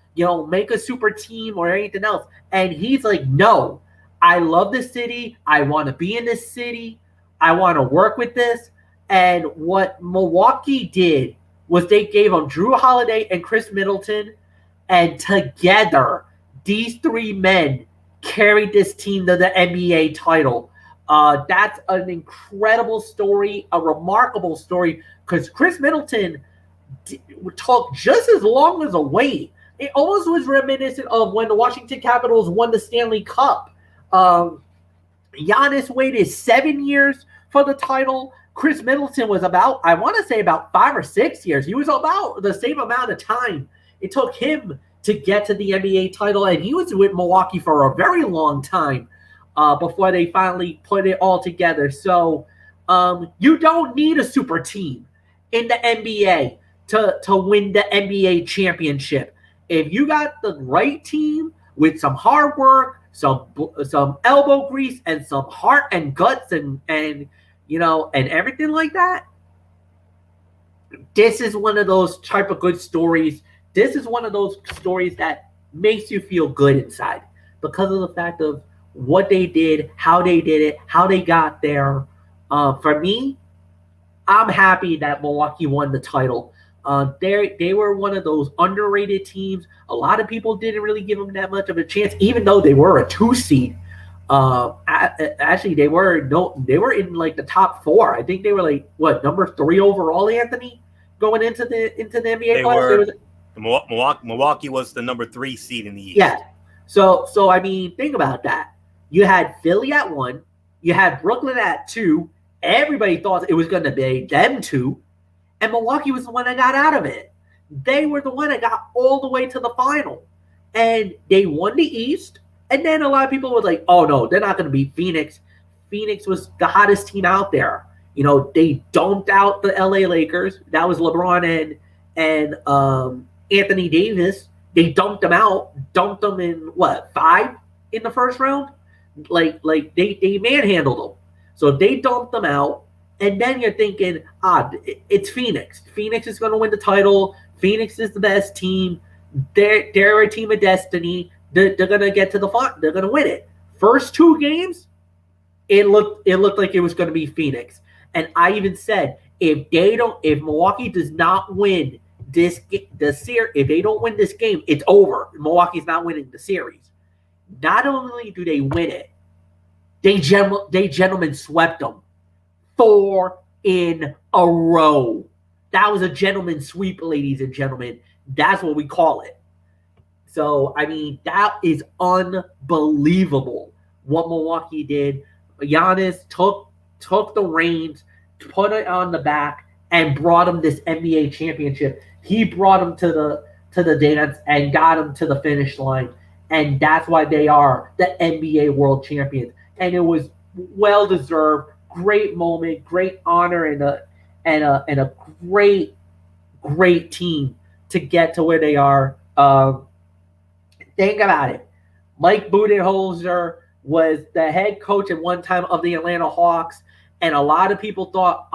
make a super team or anything else. And he's like, no, I love this city. I want to be in this city. I want to work with this. And what Milwaukee did was they gave him Drew Holiday and Chris Middleton, and together, these 3 men carried this team to the NBA title. That's an incredible story, a remarkable story, because Chris Middleton took just as long as a wait. It almost was reminiscent of when the Washington Capitals won the Stanley Cup. Giannis waited 7 years for the title. Chris Middleton was about 5 or 6 years. He was about the same amount of time it took him to get to the NBA title, and he was with Milwaukee for a very long time before they finally put it all together. So you don't need a super team in the NBA to win the NBA championship. If you got the right team with some hard work, some elbow grease, and some heart and guts and everything like that, this is one of those type of good stories. This is one of those stories that makes you feel good inside because of the fact of what they did, how they did it, how they got there. For me, I'm happy that Milwaukee won the title. They were one of those underrated teams. A lot of people didn't really give them that much of a chance, even though they were a 2 seed. Actually, they were in like the top 4. I think they were like number 3 overall, Anthony, going into the NBA Finals. Milwaukee was the number 3 seed in the East. Yeah. So I mean, think about that. You had Philly at 1, you had Brooklyn at 2. Everybody thought it was going to be them 2, and Milwaukee was the one that got out of it. They were the one that got all the way to the final, and they won the East. And then a lot of people were like, "Oh no, they're not going to beat Phoenix." Phoenix was the hottest team out there. You know, they dumped out the LA Lakers. That was LeBron and Anthony Davis. They dumped them in 5 in the first round. Like they manhandled them. So they dumped them out, and then you're thinking, it's Phoenix. Phoenix is going to win the title. Phoenix is the best team. They're a team of destiny. They're going to get to the final. They're going to win it. First 2 games, it looked like it was going to be Phoenix. And I even said, if Milwaukee does not win if they don't win this game, it's over. Milwaukee's not winning the series. Not only do they win it, they gentlemen swept them 4 in a row. That was a gentleman sweep, ladies and gentlemen. That's what we call it. So, I mean, that is unbelievable what Milwaukee did. Giannis took the reins, put it on the back, and brought him this NBA championship. He brought him to the dance and got him to the finish line. And that's why they are the NBA world champions. And it was well deserved, great moment, great honor, and a great team to get to where they are. Think about it. Mike Budenholzer was the head coach at one time of the Atlanta Hawks, and a lot of people thought,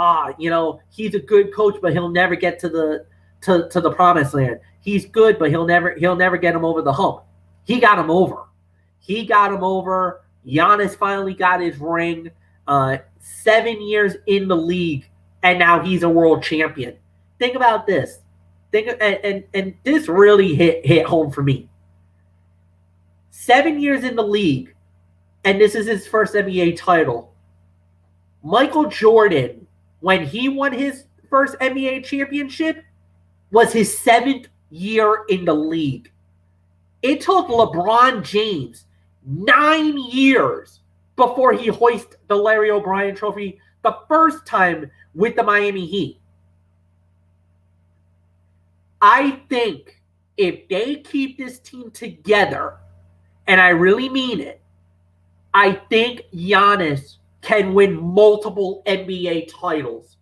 he's a good coach, but he'll never get to the promised land. He's good, but he'll never get him over the hump. He got him over. Giannis finally got his ring. 7 years in the league, and now he's a world champion. Think about this. And this really hit home for me. 7 years in the league, and this is his first NBA title. Michael Jordan, when he won his first NBA championship, was his 7th year in the league. It took LeBron James 9 years before he hoisted the Larry O'Brien Trophy the first time with the Miami Heat. I think if they keep this team together, and I really mean it, I think Giannis can win multiple NBA titles.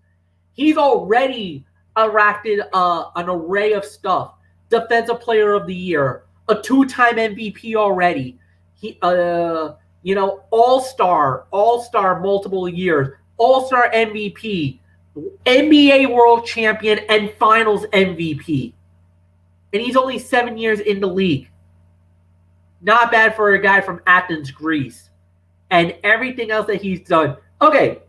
He's already erected an array of stuff. Defensive Player of the Year, a 2-time MVP already. He, All-Star multiple years, All-Star MVP, NBA World Champion, and Finals MVP. And he's only 7 years in the league. Not bad for a guy from Athens, Greece. And everything else that he's done. Okay,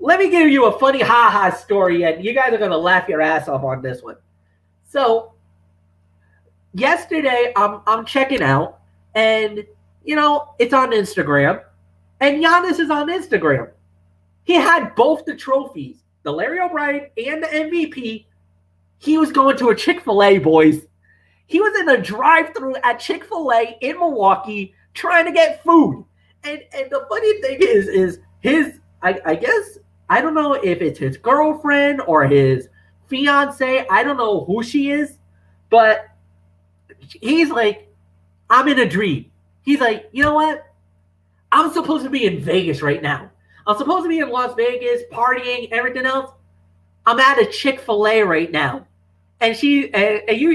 let me give you a funny ha-ha story, and you guys are going to laugh your ass off on this one. So, yesterday, I'm checking out, and, it's on Instagram, and Giannis is on Instagram. He had both the trophies, the Larry O'Brien and the MVP. He was going to a Chick-fil-A, boys. He was in a drive-thru at Chick-fil-A in Milwaukee trying to get food. And the funny thing is his, I guess, I don't know if it's his girlfriend or his fiance. I don't know who she is, but he's like, I'm in a dream. He's like, you know what? I'm supposed to be in Vegas right now. I'm supposed to be in Las Vegas, partying, everything else. I'm at a Chick-fil-A right now. And you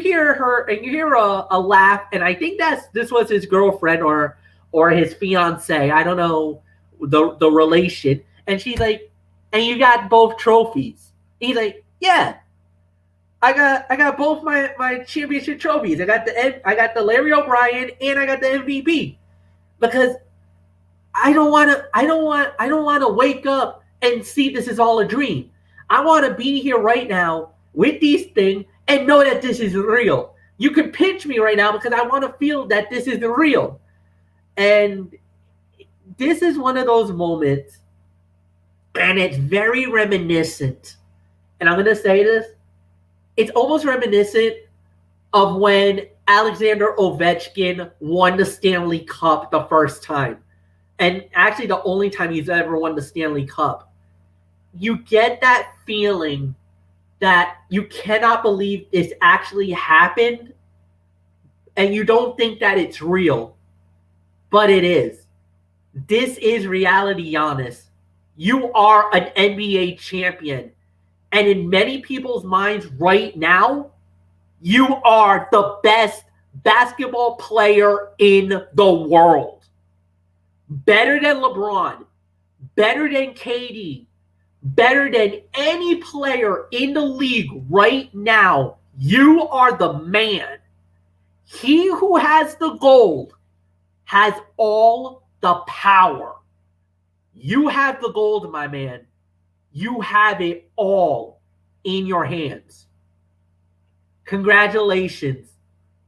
hear her, and you hear a laugh, and I think this was his girlfriend or his fiance. I don't know the relation. And she's like, and you got both trophies. And he's like, yeah. I got both my championship trophies. I got the Larry O'Brien and I got the MVP because I don't want to wake up and see this is all a dream. I want to be here right now with these things and know that this is real. You can pinch me right now because I want to feel that this is real. And this is one of those moments, and it's very reminiscent. And I'm going to say this, it's almost reminiscent of when Alexander Ovechkin won the Stanley Cup the first time. And actually the only time he's ever won the Stanley Cup. You get that feeling that you cannot believe this actually happened, and you don't think that it's real. But it is. This is reality, Giannis. You are an NBA champion. And in many people's minds right now, you are the best basketball player in the world. Better than LeBron, better than KD, better than any player in the league right now. You are the man. He who has the gold has all the power. You have the gold, my man. You have it all in your hands. Congratulations.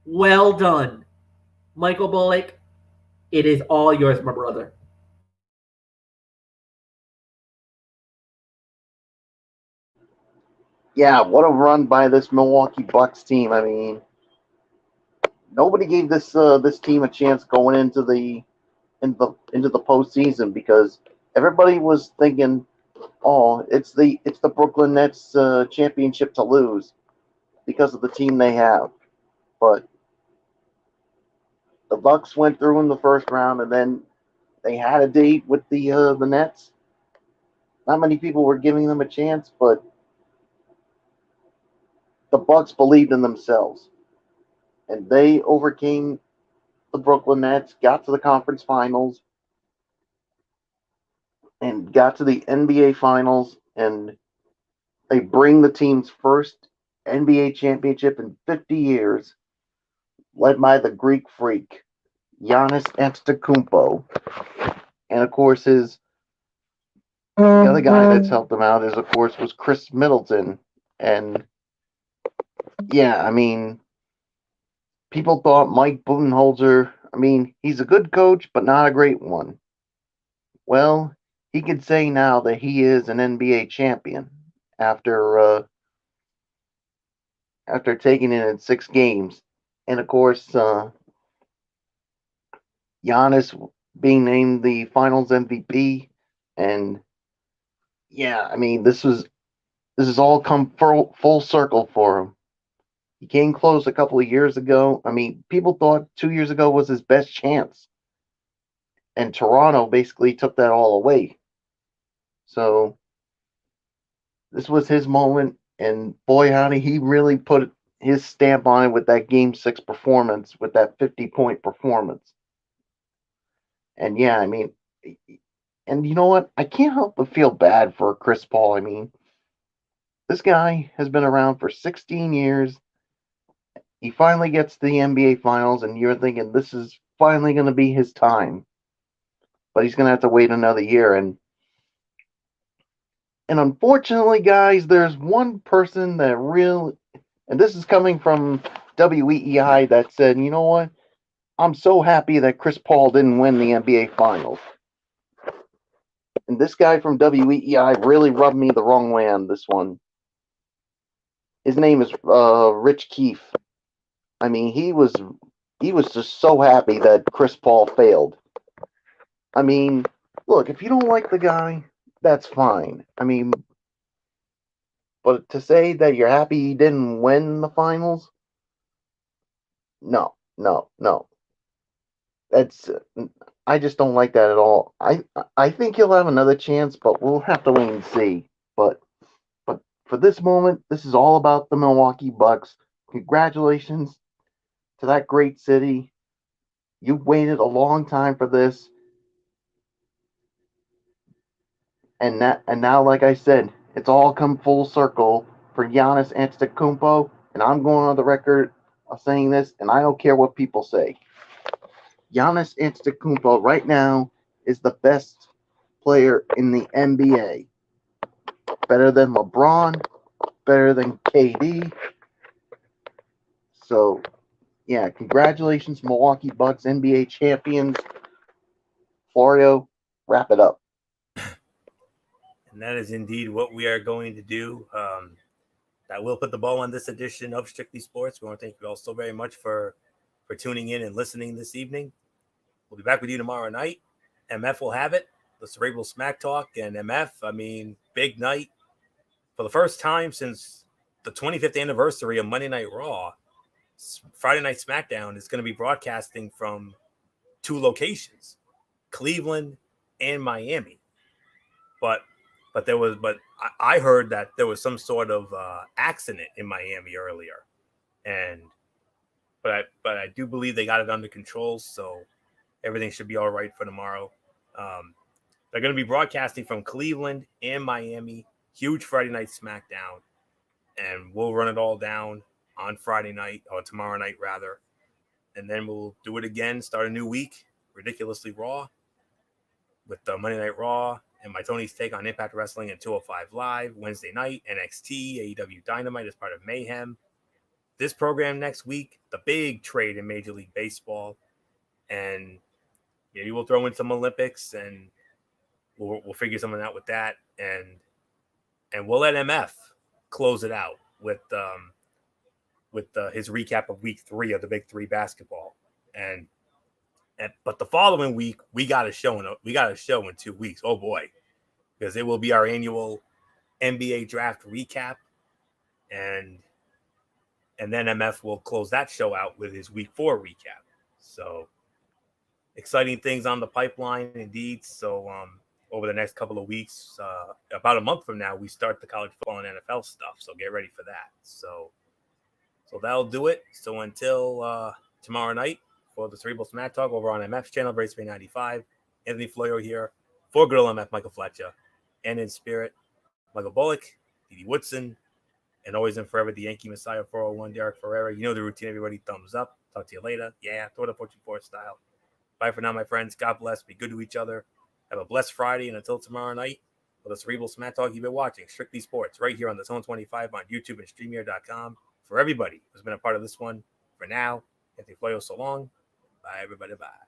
Well done. Michael Bullock, it is all yours, my brother. Yeah, what a run by this Milwaukee Bucks team. I mean, nobody gave this team a chance going into the postseason because everybody was thinking, oh, it's the Brooklyn Nets championship to lose because of the team they have. But the Bucks went through in the first round, and then they had a date with the Nets. Not many people were giving them a chance, but the Bucks believed in themselves, and they overcame the Brooklyn Nets, got to the conference finals, and got to the NBA finals, and they bring the team's first NBA championship in 50 years, led by the Greek freak, Giannis Antetokounmpo. And of course, the other guy that's helped him out was Chris Middleton. And yeah, I mean, people thought Mike Budenholzer, I mean, he's a good coach, but not a great one. Well, he could say now that he is an NBA champion after taking it in 6 games. And of course, Giannis being named the Finals MVP, and yeah, I mean this has all come full circle for him. He came close a couple of years ago. I mean, people thought 2 years ago was his best chance, and Toronto basically took that all away. So this was his moment, and boy, howdy, he really put his stamp on it with that Game 6 performance, with that 50-point performance. And yeah, I mean, and you know what? I can't help but feel bad for Chris Paul. I mean, this guy has been around for 16 years. He finally gets to the NBA Finals, and you're thinking this is finally going to be his time. But he's going to have to wait another year. And unfortunately, guys, there's one person that really, and this is coming from WEEI, that said, you know what? I'm so happy that Chris Paul didn't win the NBA Finals. And this guy from WEEI really rubbed me the wrong way on this one. His name is Rich Keefe. I mean, he was just so happy that Chris Paul failed. I mean, look, if you don't like the guy, that's fine. I mean, but to say that you're happy he didn't win the finals, no. I just don't like that at all. I think he'll have another chance, but we'll have to wait and see. But for this moment, this is all about the Milwaukee Bucks. Congratulations to that great city. You've waited a long time for this. And now, like I said, it's all come full circle for Giannis Antetokounmpo, and I'm going on the record of saying this, and I don't care what people say. Giannis Antetokounmpo right now is the best player in the NBA. Better than LeBron, better than KD. So, yeah, congratulations, Milwaukee Bucks, NBA champions. Florio, wrap it up. And that is indeed what we are going to do. That will put the ball on this edition of Strictly Sports. We want to thank you all so very much for tuning in and listening this evening. We'll be back with you tomorrow night. MF will have it. The Cerebral Smack Talk and MF. I mean, big night. For the first time since the 25th anniversary of Monday Night Raw, Friday Night SmackDown is going to be broadcasting from 2 locations, Cleveland and Miami. But I heard that there was some sort of accident in Miami earlier, but I do believe they got it under control, so everything should be all right for tomorrow. They're going to be broadcasting from Cleveland and Miami. Huge Friday Night SmackDown, and we'll run it all down on Friday night, or tomorrow night rather, and then we'll do it again, start a new week, Ridiculously Raw, with the Monday Night Raw and my Tony's take on Impact Wrestling and 205 Live. Wednesday night, NXT, AEW Dynamite as part of Mayhem. This program next week, the big trade in Major League Baseball, and maybe we'll throw in some Olympics, and we'll figure something out with that, and we'll let MF close it out with his recap of week 3 of the Big 3 basketball, but the following week we got a show in 2 weeks. Oh boy, because it will be our annual NBA draft recap, and then MF will close that show out with his week 4 recap. So exciting things on the pipeline indeed. So over the next couple of weeks, about a month from now, we start the college football and NFL stuff. So get ready for that. So that'll do it. So until tomorrow night for the Cerebral Smack Talk over on MF's channel, Brace 95, Anthony Florio here for Grill MF, Michael Fletcher, and in spirit, Michael Bullock, Didi Woodson, and always and forever the Yankee Messiah 401, Derek Ferreira. You know the routine, everybody. Thumbs up. Talk to you later. Yeah, throw the Fortune 4 style. Bye for now, my friends. God bless. Be good to each other. Have a blessed Friday, and until tomorrow night, for the Cerebral Smack Talk you've been watching, Strictly Sports, right here on the Zone 25 on YouTube and StreamYard.com. For everybody who's been a part of this one, for now, Anthony Florio, so long. Bye, everybody. Bye.